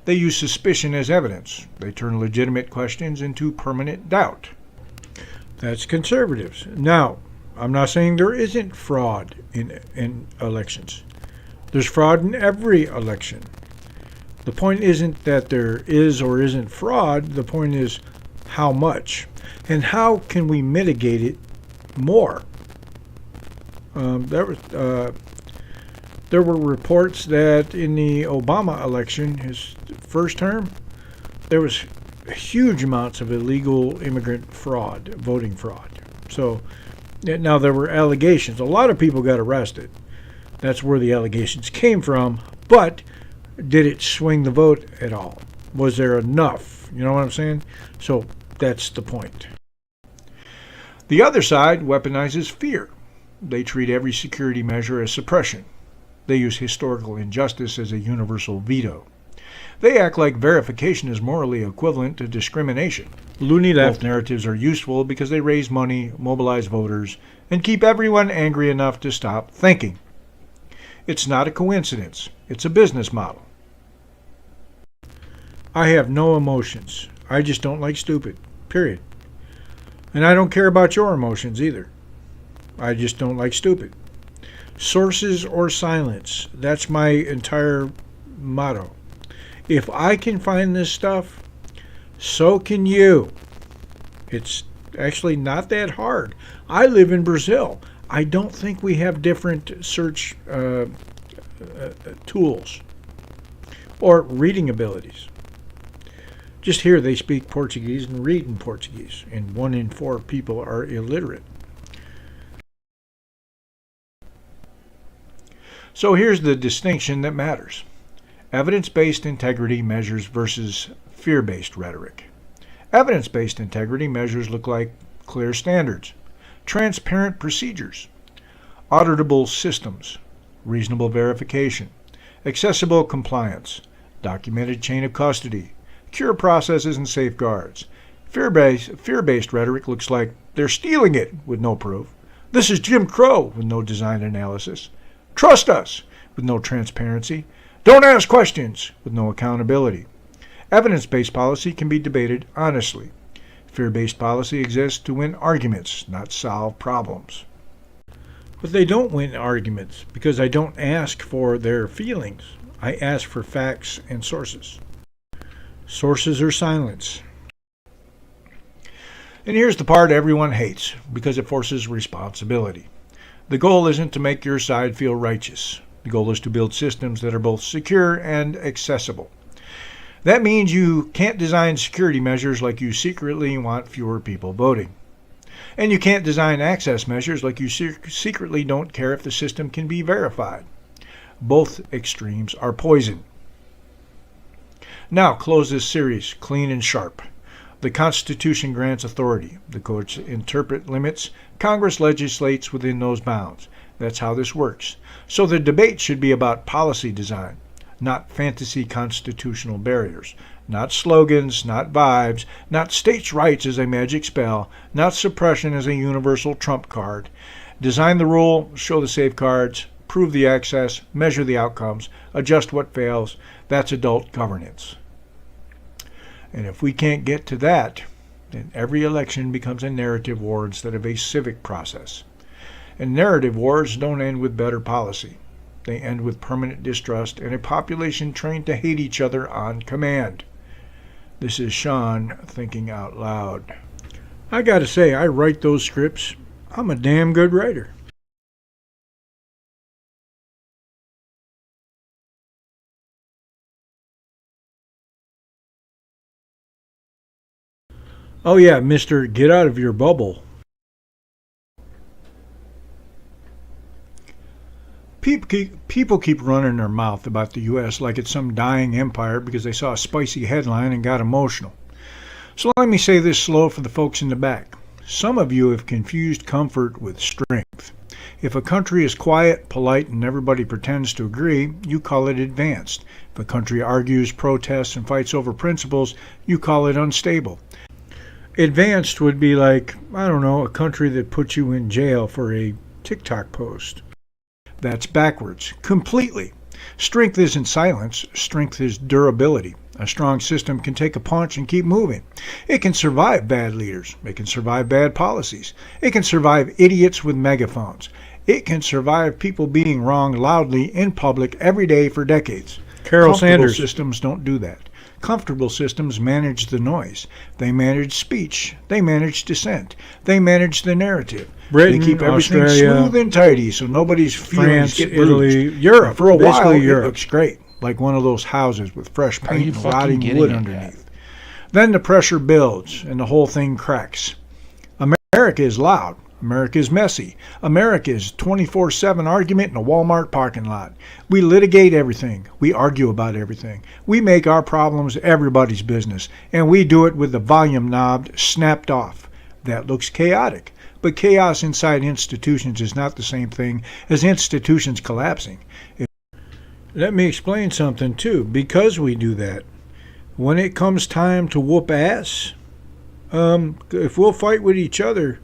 They use suspicion as evidence. They turn legitimate questions into permanent doubt. That's conservatives. Now, I'm not saying there isn't fraud in elections. There's fraud in every election. The point isn't that there is or isn't fraud. The point is how much. And how can we mitigate it more? There were reports that in the Obama election, his first term, there was huge amounts of illegal immigrant fraud, voting fraud. So now there were allegations. A lot of people got arrested. That's where the allegations came from. But did it swing the vote at all? Was there enough? You know what I'm saying? So that's the point. The other side weaponizes fear. They treat every security measure as suppression. They use historical injustice as a universal veto. They act like verification is morally equivalent to discrimination. Loony left. Both narratives are useful because they raise money, mobilize voters, and keep everyone angry enough to stop thinking. It's not a coincidence. It's a business model. I have no emotions. I just don't like stupid. Period. And I don't care about your emotions either. I just don't like stupid. Sources or silence. That's my entire motto. If I can find this stuff, so can you. It's actually not that hard. I live in Brazil. I don't think we have different search tools or reading abilities. Just here they speak Portuguese and read in Portuguese, and 1 in 4 people are illiterate. So here's the distinction that matters. Evidence-based integrity measures versus fear-based rhetoric. Evidence-based integrity measures look like clear standards, transparent procedures, auditable systems, reasonable verification, accessible compliance, documented chain of custody, secure processes and safeguards. Fear-based rhetoric looks like they're stealing it with no proof. This is Jim Crow with no design analysis. Trust us with no transparency. Don't ask questions with no accountability. Evidence-based policy can be debated honestly. Fear-based policy exists to win arguments, not solve problems. But they don't win arguments because I don't ask for their feelings. I ask for facts and sources. Sources are silence. And here's the part everyone hates because it forces responsibility. The goal isn't to make your side feel righteous. The goal is to build systems that are both secure and accessible. That means you can't design security measures like you secretly want fewer people voting. And you can't design access measures like you secretly don't care if the system can be verified. Both extremes are poison. Now, close this series clean and sharp. The Constitution grants authority. The courts interpret limits. Congress legislates within those bounds. That's how this works. So the debate should be about policy design, not fantasy constitutional barriers, not slogans, not vibes, not states' rights as a magic spell, not suppression as a universal trump card. Design the rule, show the safeguards, prove the access, measure the outcomes, adjust what fails. That's adult governance. And if we can't get to that, then every election becomes a narrative war instead of a civic process. And narrative wars don't end with better policy. They end with permanent distrust and a population trained to hate each other on command. This is Shawn Thinking Out Loud. I gotta say, I write those scripts. I'm a damn good writer. Oh yeah, Mr. Get Out of Your Bubble. People keep running their mouth about the U.S. like it's some dying empire because they saw a spicy headline and got emotional. So let me say this slow for the folks in the back. Some of you have confused comfort with strength. If a country is quiet, polite, and everybody pretends to agree, you call it advanced. If a country argues, protests, and fights over principles, you call it unstable. Advanced would be like, I don't know, a country that puts you in jail for a TikTok post. That's backwards, completely. Strength isn't silence, strength is durability. A strong system can take a punch and keep moving. It can survive bad leaders. It can survive bad policies. It can survive idiots with megaphones. It can survive people being wrong loudly in public every day for decades. Carol Sanders. Systems don't do that. Comfortable systems manage the noise. They manage speech. They manage dissent. They manage the narrative. Britain, they keep everything Australia, smooth and tidy so nobody's feelings France, get Italy, bruised. Europe. For a while, Basically it Europe. looks great, like one of those houses with fresh Are you paint and fucking rotting getting wood at underneath. Then the pressure builds and the whole thing cracks. America is loud. America is messy. America is 24/7 argument in a Walmart parking lot. We litigate everything. We argue about everything. We make our problems everybody's business, and we do it with the volume knob snapped off. That looks chaotic, but chaos inside institutions is not the same thing as institutions collapsing. Let me explain something too. Because we do that, when it comes time to whoop ass, if we'll fight with each other,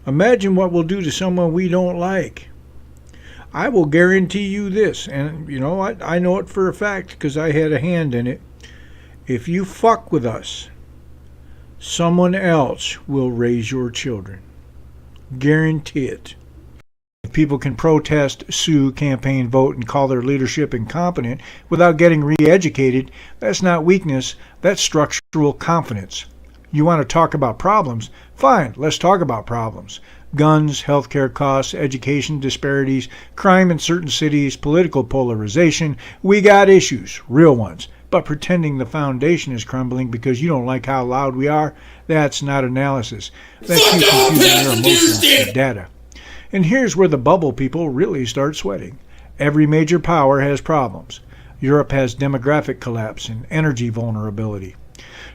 imagine what we'll do to someone we don't like. I will guarantee you this, and you know what? I know it for a fact because I had a hand in it. If you fuck with us, someone else will raise your children. Guarantee it. If people can protest, sue, campaign, vote, and call their leadership incompetent without getting re-educated, that's not weakness, that's structural confidence. You want to talk about problems? Fine, let's talk about problems. Guns, healthcare costs, education disparities, crime in certain cities, political polarization. We got issues, real ones. But pretending the foundation is crumbling because you don't like how loud we are, that's not analysis. That's Fuck you off, confusing your Pastor emotions Tuesday. with data. And here's where the bubble people really start sweating. Every major power has problems. Europe has demographic collapse and energy vulnerability.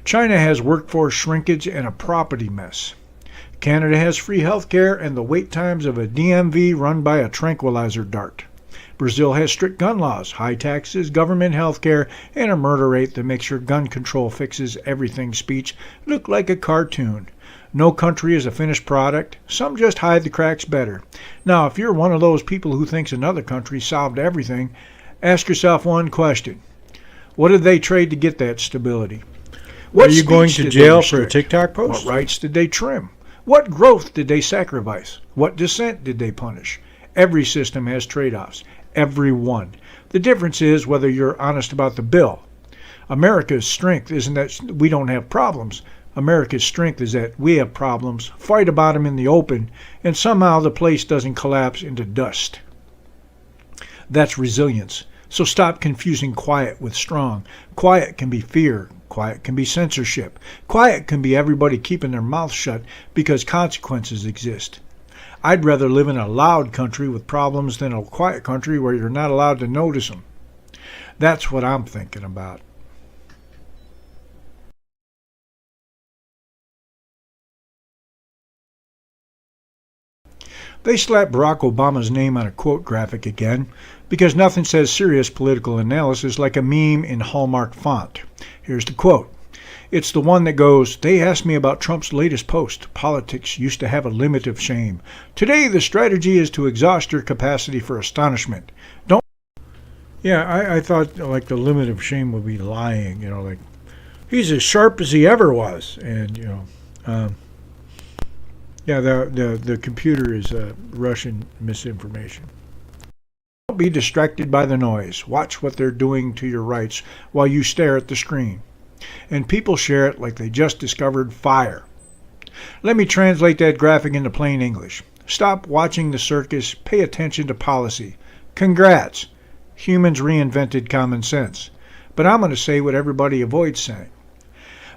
China has workforce shrinkage and a property mess. Canada has free health care and the wait times of a DMV run by a tranquilizer dart. Brazil has strict gun laws, high taxes, government health care, and a murder rate that makes your gun control fixes everything speech look like a cartoon. No country is a finished product. Some just hide the cracks better. Now, if you're one of those people who thinks another country solved everything, ask yourself one question. What did they trade to get that stability? Are you going speech to did they jail for a restrict? TikTok post? What rights did they trim? What growth did they sacrifice? What dissent did they punish? Every system has trade-offs. Every one. The difference is whether you're honest about the bill. America's strength isn't that we don't have problems. America's strength is that we have problems, fight about them in the open, and somehow the place doesn't collapse into dust. That's resilience. So stop confusing quiet with strong. Quiet can be fear. Quiet can be censorship. Quiet can be everybody keeping their mouth shut because consequences exist. I'd rather live in a loud country with problems than a quiet country where you're not allowed to notice them. That's what I'm thinking about. They slapped Barack Obama's name on a quote graphic again because nothing says serious political analysis like a meme in Hallmark font. Here's the quote. It's the one that goes, they asked me about Trump's latest post. Politics used to have a limit of shame. Today the strategy is to exhaust your capacity for astonishment. Don't. Yeah, I thought like the limit of shame would be lying. Like he's as sharp as he ever was, and yeah, the computer is Russian misinformation. Don't be distracted by the noise. Watch what they're doing to your rights while you stare at the screen. And people share it like they just discovered fire. Let me translate that graphic into plain English. Stop watching the circus. Pay attention to policy. Congrats. Humans reinvented common sense. But I'm going to say what everybody avoids saying.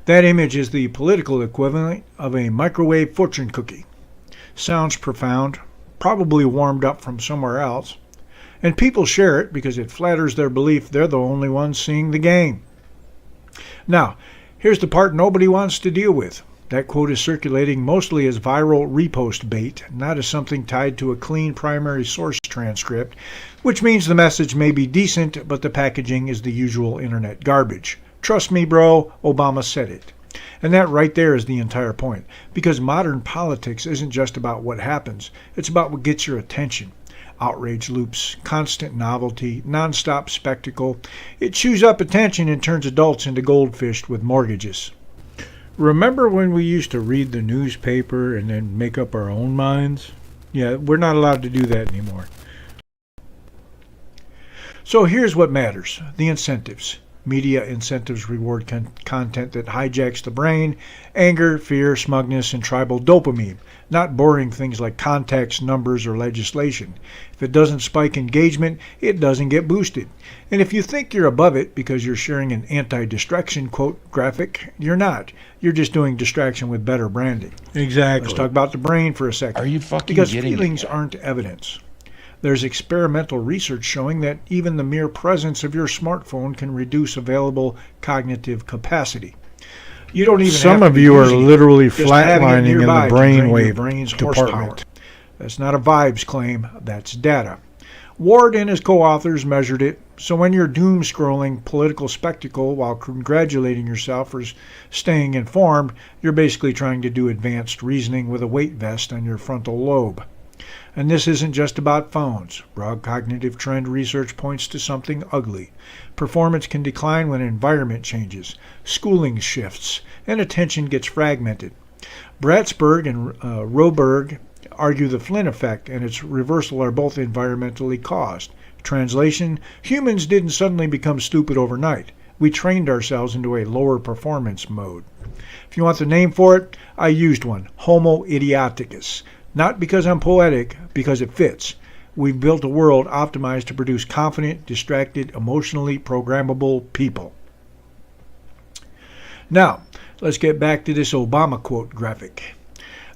That image is the political equivalent of a microwave fortune cookie. Sounds profound, probably warmed up from somewhere else. And people share it because it flatters their belief they're the only ones seeing the game. Now, here's the part nobody wants to deal with. That quote is circulating mostly as viral repost bait, not as something tied to a clean primary source transcript, which means the message may be decent, but the packaging is the usual internet garbage. Trust me, bro, Obama said it. And that right there is the entire point, because modern politics isn't just about what happens, it's about what gets your attention. Outrage loops, constant novelty, nonstop spectacle. It chews up attention and turns adults into goldfish with mortgages. Remember when we used to read the newspaper and then make up our own minds? Yeah, we're not allowed to do that anymore. So here's what matters, the incentives. Media incentives reward content that hijacks the brain, anger, fear, smugness, and tribal dopamine, not boring things like context, numbers, or legislation. If it doesn't spike engagement, it doesn't get boosted. And if you think you're above it because you're sharing an anti-distraction quote graphic, you're not. You're just doing distraction with better branding. Exactly. Let's talk about the brain for a second. Are you fucking Because kidding feelings me? aren't evidence. There's experimental research showing that even the mere presence of your smartphone can reduce available cognitive capacity. You don't even Some have of to you be are using it. literally Just having it flatlining in the nearby can drain your brainwave brain's department. horsepower. That's not a vibes claim, that's data. Ward and his co-authors measured it, so when you're doom scrolling political spectacle while congratulating yourself for staying informed, you're basically trying to do advanced reasoning with a weight vest on your frontal lobe. And this isn't just about phones. Broad cognitive trend research points to something ugly. Performance can decline when environment changes, schooling shifts, and attention gets fragmented. Bratsburg and Roberg argue the Flynn effect and its reversal are both environmentally caused. Translation, humans didn't suddenly become stupid overnight. We trained ourselves into a lower performance mode. If you want the name for it, I used one, Homo idioticus. Not because I'm poetic, because it fits. We've built a world optimized to produce confident, distracted, emotionally programmable people. Now, let's get back to this Obama quote graphic.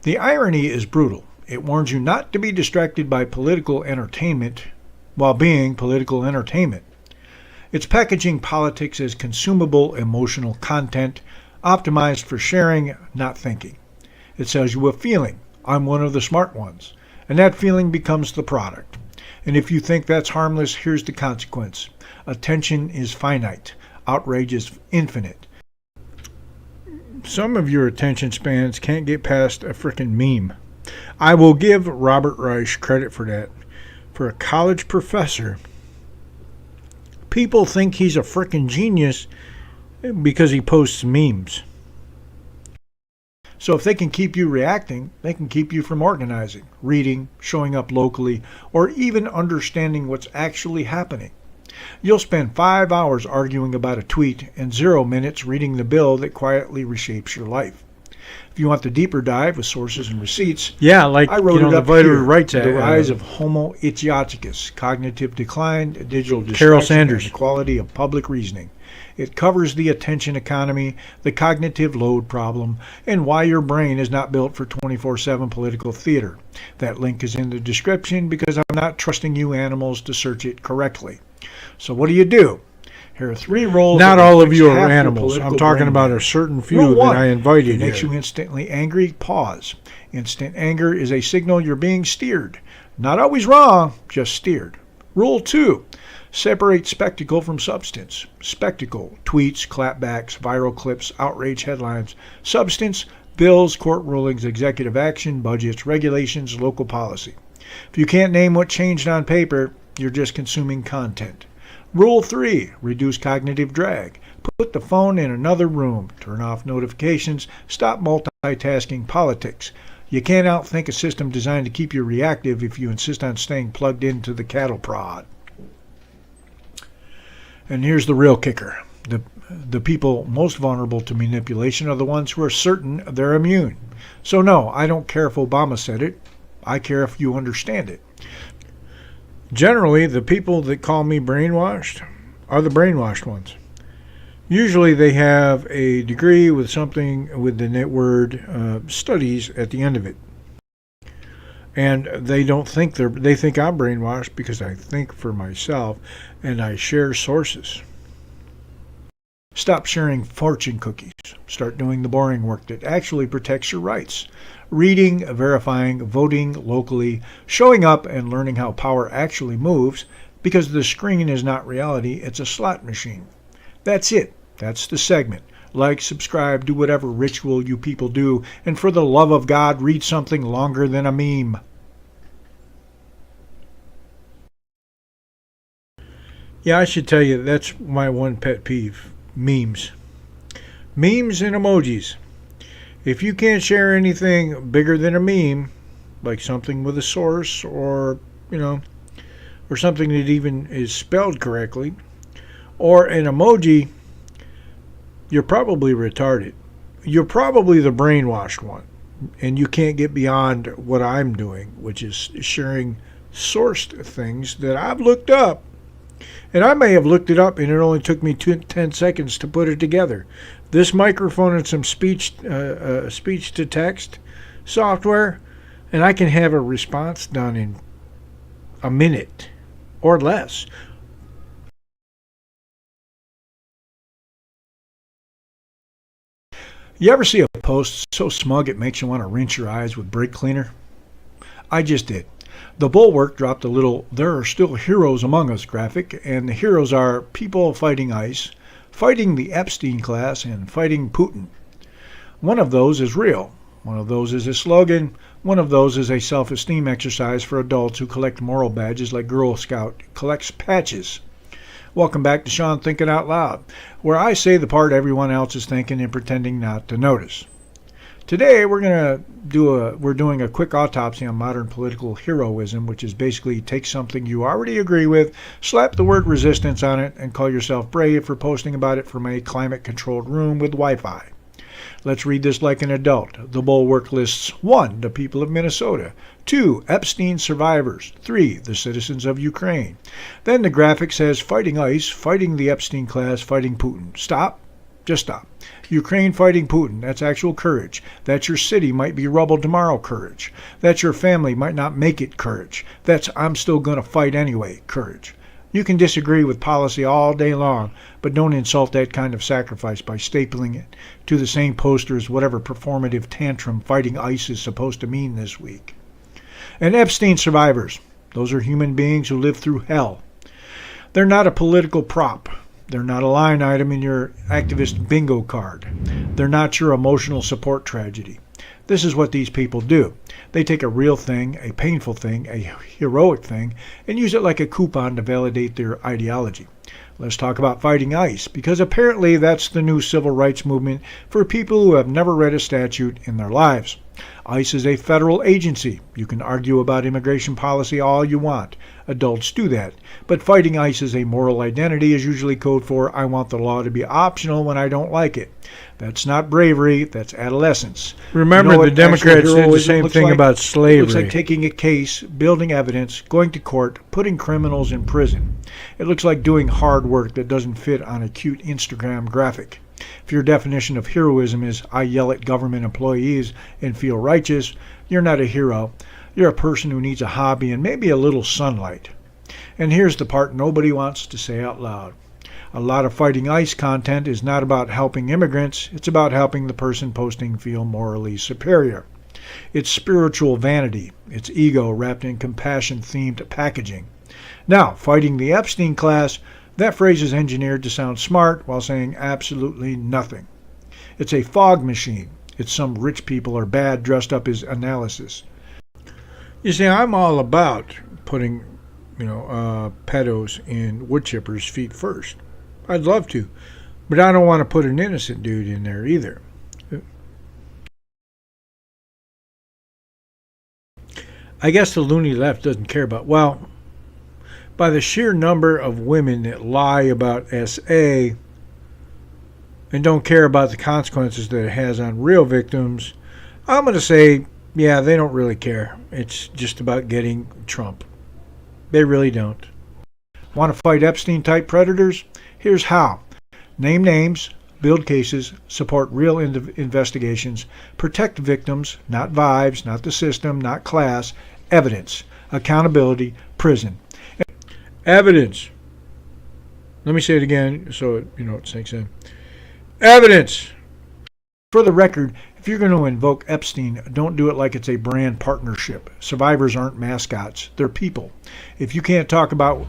The irony is brutal. It warns you not to be distracted by political entertainment while being political entertainment. It's packaging politics as consumable emotional content, optimized for sharing, not thinking. It sells you a feeling, I'm one of the smart ones, and that feeling becomes the product. And if you think that's harmless, here's the consequence. Attention is finite. Outrage is infinite. Some of your attention spans can't get past a frickin' meme. I will give Robert Reich credit for that. For a college professor, people think he's a frickin' genius because he posts memes. So if they can keep you reacting, they can keep you from organizing, reading, showing up locally, or even understanding what's actually happening. You'll spend 5 hours arguing about a tweet and 0 minutes reading the bill that quietly reshapes your life. If you want the deeper dive with sources and receipts, Yeah, like I wrote it the up Voter here, Rights Act. The Rise of Homo idioticus, Cognitive Decline, Digital Carol Distraction, Sanders. and the Quality of Public Reasoning. It covers the attention economy, the cognitive load problem, and why your brain is not built for 24/7 political theater. That link is in the description because I'm not trusting you animals to search it correctly. So what do? Here are 3 roles. Not that all of fix you half are your animals. I'm political talking brain about matter. a certain few Rule that 1, I invited it makes here. you instantly angry. Pause. Instant anger is a signal you're being steered. Not always wrong, just steered. Rule 2, separate spectacle from substance. Spectacle, tweets, clapbacks, viral clips, outrage headlines. Substance, bills, court rulings, executive action, budgets, regulations, local policy. If you can't name what changed on paper, you're just consuming content. Rule 3, reduce cognitive drag. Put the phone in another room. Turn off notifications. Stop multitasking politics. You can't outthink a system designed to keep you reactive if you insist on staying plugged into the cattle prod. And here's the real kicker. The people most vulnerable to manipulation are the ones who are certain they're immune. So no, I don't care if Obama said it. I care if you understand it. Generally, the people that call me brainwashed are the brainwashed ones. Usually they have a degree with something with the net word studies at the end of it. And they don't think they think I'm brainwashed because I think for myself and I share sources. Stop sharing fortune cookies. Start doing the boring work that actually protects your rights. Reading, verifying, voting locally, showing up and learning how power actually moves, because the screen is not reality, it's a slot machine. That's it. That's the segment. Like, subscribe, do whatever ritual you people do, and for the love of God, read something longer than a meme. Yeah, I should tell you, that's my one pet peeve. Memes. Memes and emojis. If you can't share anything bigger than a meme, like something with a source or something that even is spelled correctly, or an emoji, you're probably retarded. You're probably the brainwashed one. And you can't get beyond what I'm doing, which is sharing sourced things that I've looked up. And I may have looked it up and it only took me 10 seconds to put it together. This microphone and some speech to text software, and I can have a response done in a minute or less. You ever see a post so smug it makes you want to rinse your eyes with brake cleaner? I just did. The Bulwark dropped a little "There are still heroes among us" graphic, and the heroes are people fighting ICE, fighting the Epstein class, and fighting Putin. One of those is real. One of those is a slogan. One of those is a self-esteem exercise for adults who collect moral badges like Girl Scout collects patches. Welcome back to Shawn Thinking Out Loud, where I say the part everyone else is thinking and pretending not to notice. Today we're doing a quick autopsy on modern political heroism, which is basically take something you already agree with, slap the word resistance on it, and call yourself brave for posting about it from a climate-controlled room with Wi-Fi. Let's read this like an adult. The bulwark lists 1. The people of Minnesota. 2. Epstein survivors. 3. The citizens of Ukraine. Then the graphic says fighting ICE, fighting the Epstein class, fighting Putin. Stop. Just stop. Ukraine fighting Putin. That's actual courage. That's your city might be rubble tomorrow courage. That's your family might not make it courage. That's I'm still going to fight anyway courage. You can disagree with policy all day long, but don't insult that kind of sacrifice by stapling it to the same poster as whatever performative tantrum fighting ICE is supposed to mean this week. And Epstein survivors. Those are human beings who lived through hell. They're not a political prop. They're not a line item in your activist bingo card. They're not your emotional support tragedy. This is what these people do. They take a real thing, a painful thing, a heroic thing, and use it like a coupon to validate their ideology. Let's talk about fighting ICE, because apparently that's the new civil rights movement for people who have never read a statute in their lives. ICE is a federal agency. You can argue about immigration policy all you want. Adults do that. But fighting ICE as a moral identity is usually code for I want the law to be optional when I don't like it. That's not bravery, that's adolescence. Remember, You know the what Democrats actual did the heroism same looks thing like? about It slavery. looks like taking a case, building evidence, going to court, putting criminals in prison. It looks like doing hard work that doesn't fit on a cute Instagram graphic. If your definition of heroism is I yell at government employees and feel righteous, you're not a hero. You're a person who needs a hobby and maybe a little sunlight. And here's the part nobody wants to say out loud. A lot of fighting ICE content is not about helping immigrants, it's about helping the person posting feel morally superior. It's spiritual vanity, it's ego wrapped in compassion-themed packaging. Now, fighting the Epstein class, that phrase is engineered to sound smart while saying absolutely nothing. It's a fog machine. It's some rich people are bad dressed up as analysis. You see, I'm all about putting, pedos in wood chippers' feet first. I'd love to, but I don't want to put an innocent dude in there either. I guess the loony left doesn't care about, by the sheer number of women that lie about SA and don't care about the consequences that it has on real victims, I'm going to say, yeah, they don't really care. It's just about getting Trump. They really don't. Want to fight Epstein-type predators? Here's how. Name names, build cases, support real investigations, protect victims, not vibes, not the system, not class, evidence, accountability, prison. Evidence. Let me say it again so it sinks in. Evidence. For the record, if you're going to invoke Epstein, don't do it like it's a brand partnership. Survivors aren't mascots, they're people. If you can't talk about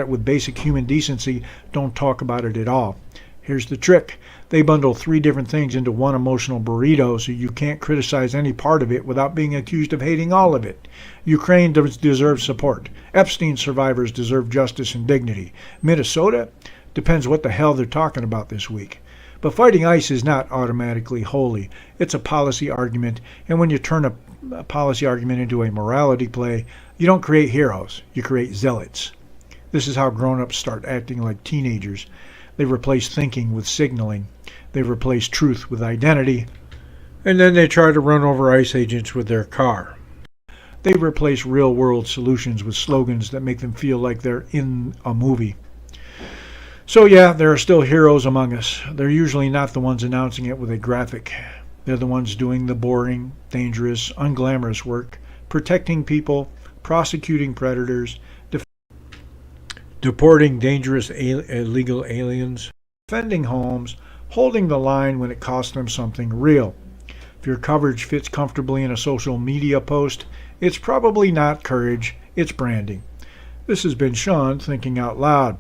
it with basic human decency, don't talk about it at all. Here's the trick. They bundle 3 different things into one emotional burrito so you can't criticize any part of it without being accused of hating all of it. Ukraine deserves support. Epstein survivors deserve justice and dignity. Minnesota? Depends what the hell they're talking about this week. But fighting ICE is not automatically holy. It's a policy argument, and when you turn a policy argument into a morality play, you don't create heroes, you create zealots. This is how grown-ups start acting like teenagers. They replace thinking with signaling. They replace truth with identity. And then they try to run over ICE agents with their car. They replace real-world solutions with slogans that make them feel like they're in a movie. So yeah, there are still heroes among us. They're usually not the ones announcing it with a graphic. They're the ones doing the boring, dangerous, unglamorous work, protecting people, prosecuting predators, deporting dangerous illegal aliens, defending homes, holding the line when it costs them something real. If your coverage fits comfortably in a social media post, it's probably not courage, it's branding. This has been Shawn Thinking Out Loud.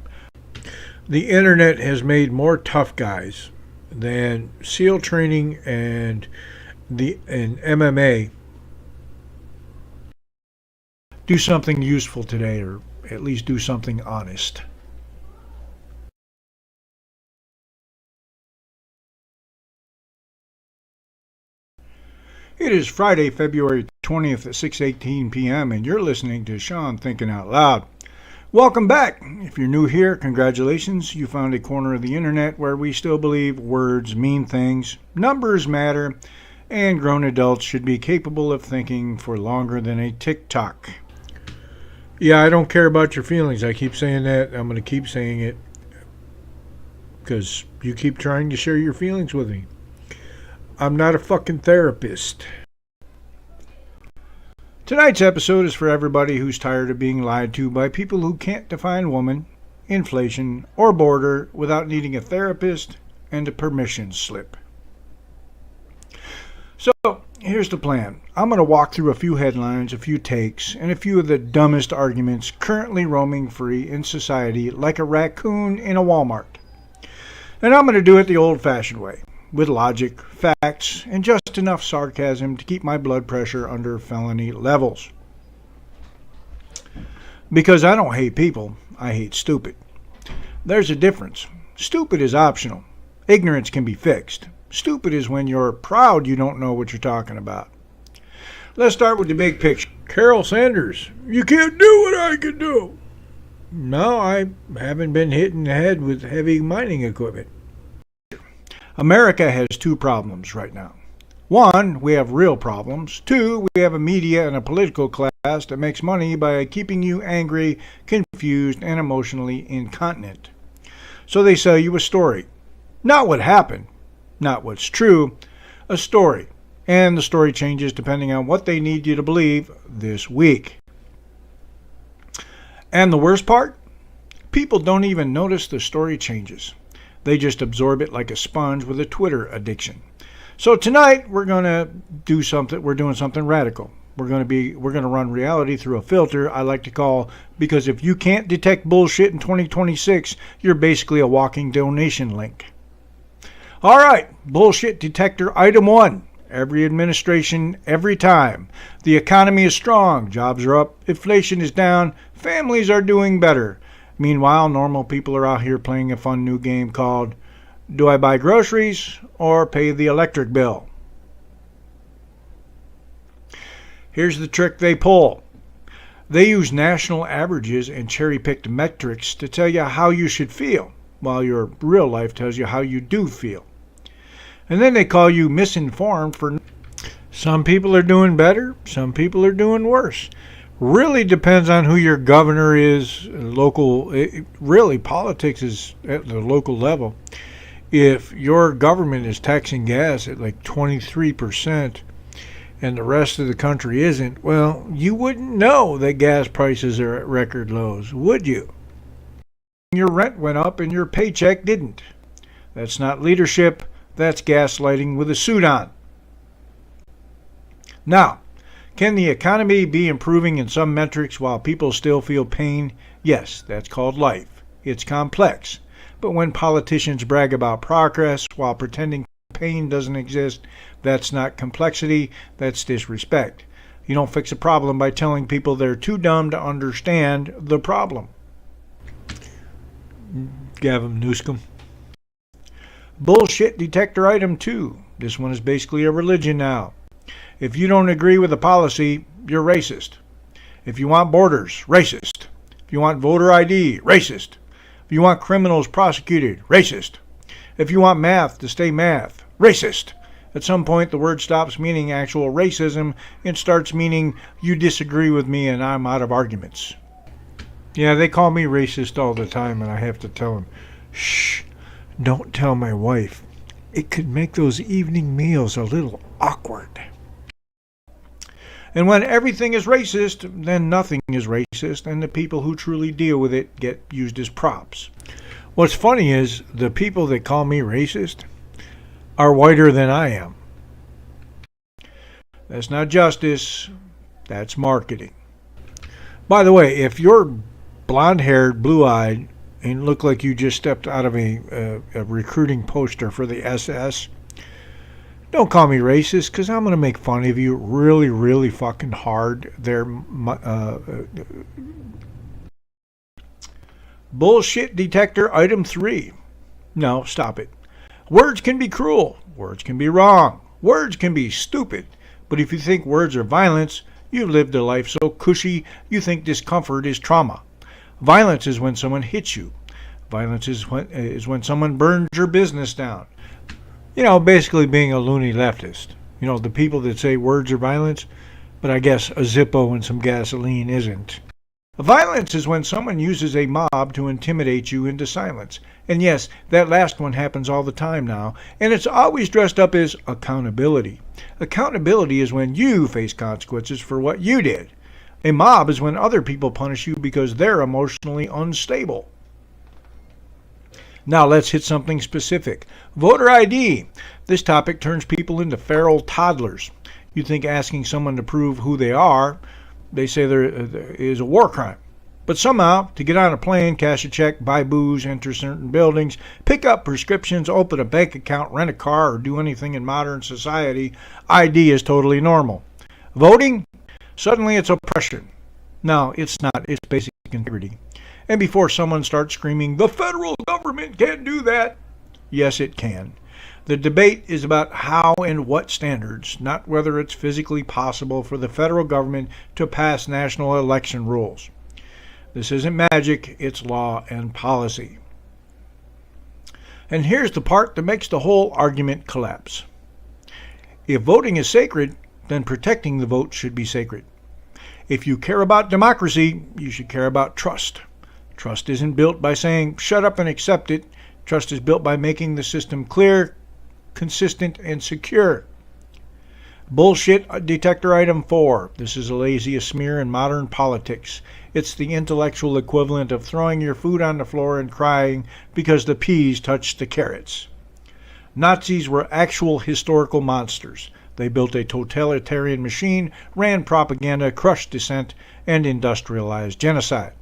The internet has made more tough guys than SEAL training and MMA. Do something useful today, or at least do something honest. It is Friday, February 20th at 6:18 p.m. and you're listening to Shawn Thinking Out Loud. Welcome back. If you're new here, congratulations. You found a corner of the internet where we still believe words mean things, numbers matter, and grown adults should be capable of thinking for longer than a tick-tock. Yeah, I don't care about your feelings. I keep saying that. I'm going to keep saying it because you keep trying to share your feelings with me. I'm not a fucking therapist. Tonight's episode is for everybody who's tired of being lied to by people who can't define woman, inflation, or border without needing a therapist and a permission slip. So, here's the plan. I'm going to walk through a few headlines, a few takes, and a few of the dumbest arguments currently roaming free in society like a raccoon in a Walmart. And I'm going to do it the old-fashioned way, with logic, facts, and just enough sarcasm to keep my blood pressure under felony levels. Because I don't hate people, I hate stupid. There's a difference. Stupid is optional. Ignorance can be fixed. Stupid is when you're proud you don't know what you're talking about. Let's start with the big picture. Carol Sanders, you can't do what I can do. No, I haven't been hit in the head with heavy mining equipment. America has two problems right now. One, we have real problems. Two, we have a media and a political class that makes money by keeping you angry, confused, and emotionally incontinent. So they sell you a story. Not what happened, not what's true, a story. And the story changes depending on what they need you to believe this week. And the worst part? People don't even notice the story changes. They just absorb it like a sponge with a Twitter addiction. So tonight we're doing something radical. We're going to run reality through a filter I like to call, because if you can't detect bullshit in 2026, you're basically a walking donation link. All right, bullshit detector item 1. Every administration, every time. The economy is strong, jobs are up, inflation is down, families are doing better. Meanwhile, normal people are out here playing a fun new game called, do I buy groceries or pay the electric bill? Here's the trick they pull. They use national averages and cherry-picked metrics to tell you how you should feel, while your real life tells you how you do feel. And then they call you misinformed for... Some people are doing better, some people are doing worse. Really depends on who your governor is, really politics is at the local level. If your government is taxing gas at like 23% and the rest of the country isn't, well, you wouldn't know that gas prices are at record lows, would you? Your rent went up and your paycheck didn't. That's not leadership, that's gaslighting with a suit on. Now, can the economy be improving in some metrics while people still feel pain? Yes, that's called life. It's complex. But when politicians brag about progress while pretending pain doesn't exist, that's not complexity, that's disrespect. You don't fix a problem by telling people they're too dumb to understand the problem. Gavin Newsom. Bullshit detector item 2. This one is basically a religion now. If you don't agree with a policy, you're racist. If you want borders, racist. If you want voter ID, racist. If you want criminals prosecuted, racist. If you want math to stay math, racist. At some point, the word stops meaning actual racism and starts meaning you disagree with me and I'm out of arguments. Yeah, they call me racist all the time and I have to tell them, shh, don't tell my wife. It could make those evening meals a little awkward. And when everything is racist, then nothing is racist, and the people who truly deal with it get used as props. What's funny is the people that call me racist are whiter than I am. That's not justice, that's marketing. By the way, if you're blonde-haired, blue-eyed, and look like you just stepped out of a recruiting poster for the SS, don't call me racist, because I'm going to make fun of you really, really fucking hard. Bullshit detector item 3. No, stop it. Words can be cruel. Words can be wrong. Words can be stupid. But if you think words are violence, you've lived a life so cushy you think discomfort is trauma. Violence is when someone hits you. Violence is when someone burns your business down. Basically being a loony leftist. The people that say words are violence, but I guess a Zippo and some gasoline isn't. Violence is when someone uses a mob to intimidate you into silence. And yes, that last one happens all the time now, and it's always dressed up as accountability. Accountability is when you face consequences for what you did. A mob is when other people punish you because they're emotionally unstable. Now let's hit something specific. Voter ID. This topic turns people into feral toddlers. You think asking someone to prove who they are, they say there is a war crime. But somehow, to get on a plane, cash a check, buy booze, enter certain buildings, pick up prescriptions, open a bank account, rent a car, or do anything in modern society, ID is totally normal. Voting? Suddenly it's oppression. No, it's not. It's basic integrity. And before someone starts screaming, the federal government can't do that, yes, it can. The debate is about how and what standards, not whether it's physically possible for the federal government to pass national election rules. This isn't magic, it's law and policy. And here's the part that makes the whole argument collapse. If voting is sacred, then protecting the vote should be sacred. If you care about democracy, you should care about trust. Trust isn't built by saying, shut up and accept it. Trust is built by making the system clear, consistent, and secure. Bullshit detector item 4. This is the laziest smear in modern politics. It's the intellectual equivalent of throwing your food on the floor and crying because the peas touched the carrots. Nazis were actual historical monsters. They built a totalitarian machine, ran propaganda, crushed dissent, and industrialized genocide.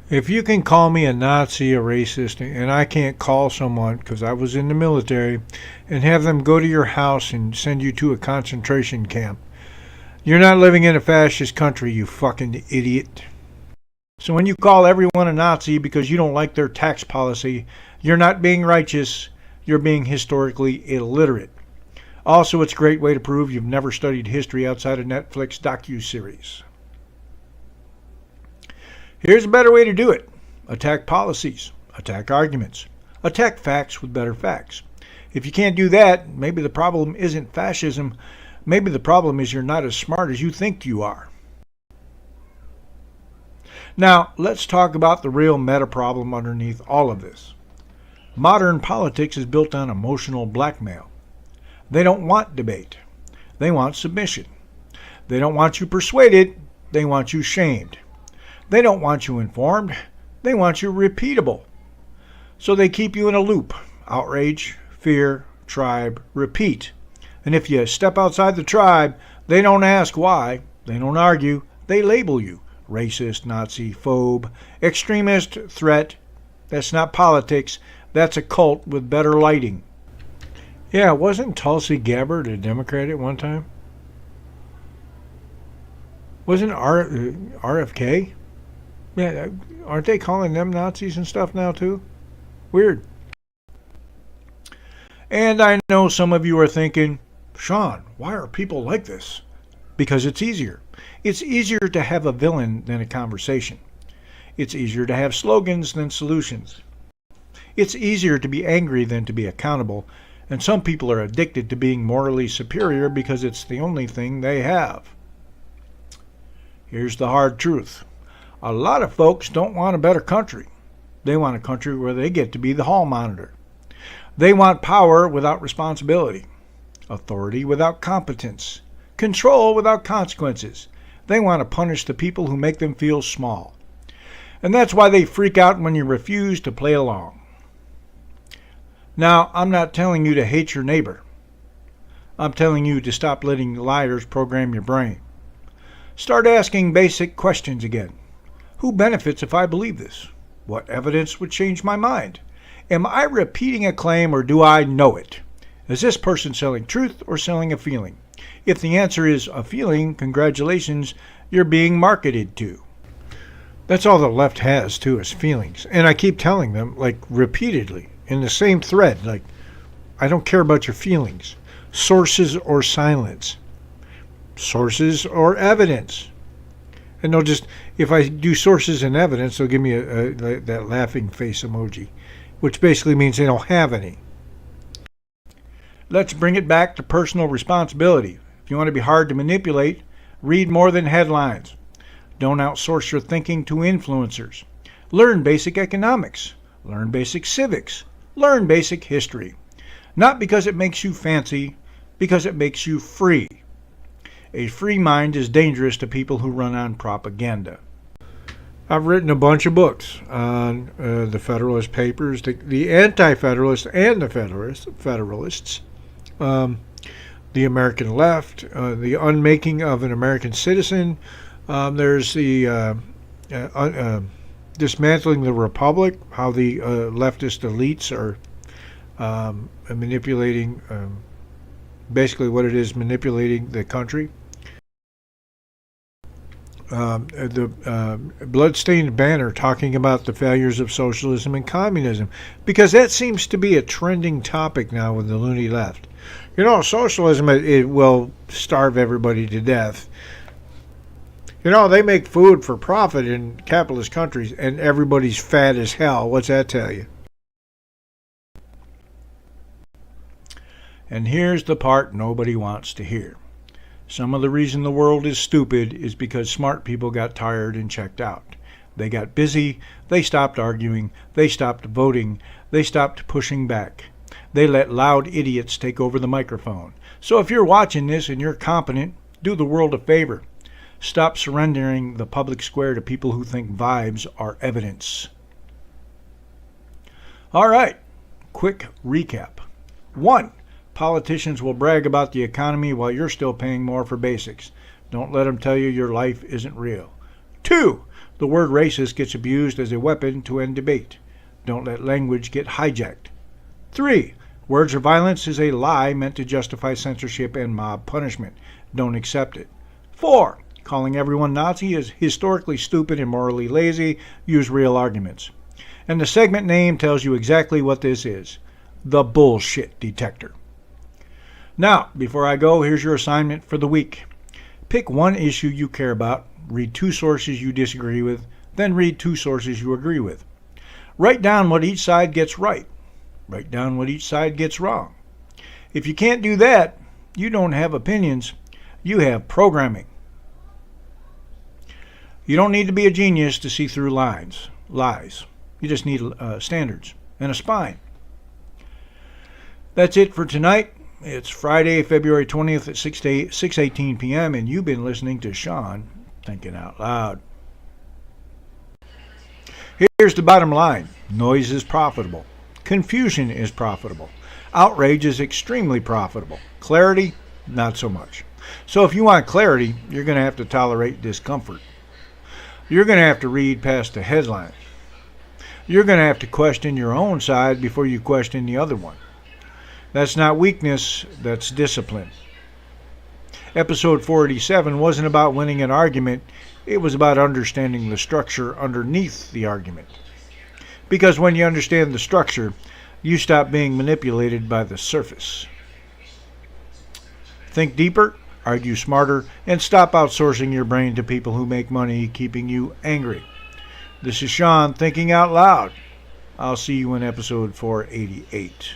If you can call me a Nazi, a racist, and I can't call someone, because I was in the military, and have them go to your house and send you to a concentration camp, you're not living in a fascist country, you fucking idiot. So when you call everyone a Nazi because you don't like their tax policy, you're not being righteous, you're being historically illiterate. Also, it's a great way to prove you've never studied history outside of Netflix docuseries. Here's a better way to do it. Attack policies. Attack arguments. Attack facts with better facts. If you can't do that, maybe the problem isn't fascism. Maybe the problem is you're not as smart as you think you are. Now, let's talk about the real meta problem underneath all of this. Modern politics is built on emotional blackmail. They don't want debate. They want submission. They don't want you persuaded. They want you shamed. They don't want you informed. They want you repeatable. So they keep you in a loop. Outrage, fear, tribe, repeat. And if you step outside the tribe, they don't ask why. They don't argue. They label you. Racist, Nazi, phobe, extremist, threat. That's not politics. That's a cult with better lighting. Yeah, wasn't Tulsi Gabbard a Democrat at one time? Wasn't RFK? Yeah, aren't they calling them Nazis and stuff now too? Weird. And I know some of you are thinking, Shawn, why are people like this? Because it's easier. It's easier to have a villain than a conversation. It's easier to have slogans than solutions. It's easier to be angry than to be accountable. And some people are addicted to being morally superior because it's the only thing they have. Here's the hard truth. A lot of folks don't want a better country. They want a country where they get to be the hall monitor. They want power without responsibility, authority without competence, control without consequences. They want to punish the people who make them feel small. And that's why they freak out when you refuse to play along. Now, I'm not telling you to hate your neighbor. I'm telling you to stop letting liars program your brain. Start asking basic questions again. Who benefits if I believe this? What evidence would change my mind? Am I repeating a claim or do I know it? Is this person selling truth or selling a feeling? If the answer is a feeling, congratulations, you're being marketed to. That's all the left has too, is feelings. And I keep telling them, like repeatedly, in the same thread, like, I don't care about your feelings, sources or silence. sources or evidence. And they'll just, if I do sources and evidence, they'll give me that laughing face emoji, which basically means they don't have any. Let's bring it back to personal responsibility. If you want to be hard to manipulate, read more than headlines. Don't outsource your thinking to influencers. Learn basic economics. Learn basic civics. Learn basic history. Not because it makes you fancy, because it makes you free. A free mind is dangerous to people who run on propaganda. I've written a bunch of books on the Federalist Papers, the Anti-Federalists and the Federalists, the American Left, the Unmaking of an American Citizen. There's the Dismantling the Republic, how the leftist elites are manipulating, basically what it is, manipulating the country. The bloodstained banner talking about the failures of socialism and communism, because that seems to be a trending topic now with the loony left. You know, socialism, it will starve everybody to death. You know, they make food for profit in capitalist countries and everybody's fat as hell. What's that tell you? And here's the part nobody wants to hear. Some of the reason the world is stupid is because smart people got tired and checked out. They got busy, they stopped arguing, they stopped voting, they stopped pushing back. They let loud idiots take over the microphone. So if you're watching this and you're competent, do the world a favor. Stop surrendering the public square to people who think vibes are evidence. All right, quick recap. 1. Politicians will brag about the economy while you're still paying more for basics. Don't let them tell you your life isn't real. 2. The word racist gets abused as a weapon to end debate. Don't let language get hijacked. 3. Words of violence is a lie meant to justify censorship and mob punishment. Don't accept it. 4. Calling everyone Nazi is historically stupid and morally lazy. Use real arguments. And the segment name tells you exactly what this is. The Bullshit Detector. Now, before I go, here's your assignment for the week. Pick one issue you care about, read 2 sources you disagree with, then read 2 sources you agree with. Write down what each side gets right. Write down what each side gets wrong. If you can't do that, you don't have opinions, you have programming. You don't need to be a genius to see through lies. You just need standards and a spine. That's it for tonight. It's Friday, February 20th at 6:18 p.m. and you've been listening to Shawn Thinking Out Loud. Here's the bottom line. Noise is profitable. Confusion is profitable. Outrage is extremely profitable. Clarity, not so much. So if you want clarity, you're going to have to tolerate discomfort. You're going to have to read past the headlines. You're going to have to question your own side before you question the other one. That's not weakness, that's discipline. Episode 487 wasn't about winning an argument, it was about understanding the structure underneath the argument. Because when you understand the structure, you stop being manipulated by the surface. Think deeper, argue smarter, and stop outsourcing your brain to people who make money keeping you angry. This is Shawn Thinking Out Loud. I'll see you in episode 488.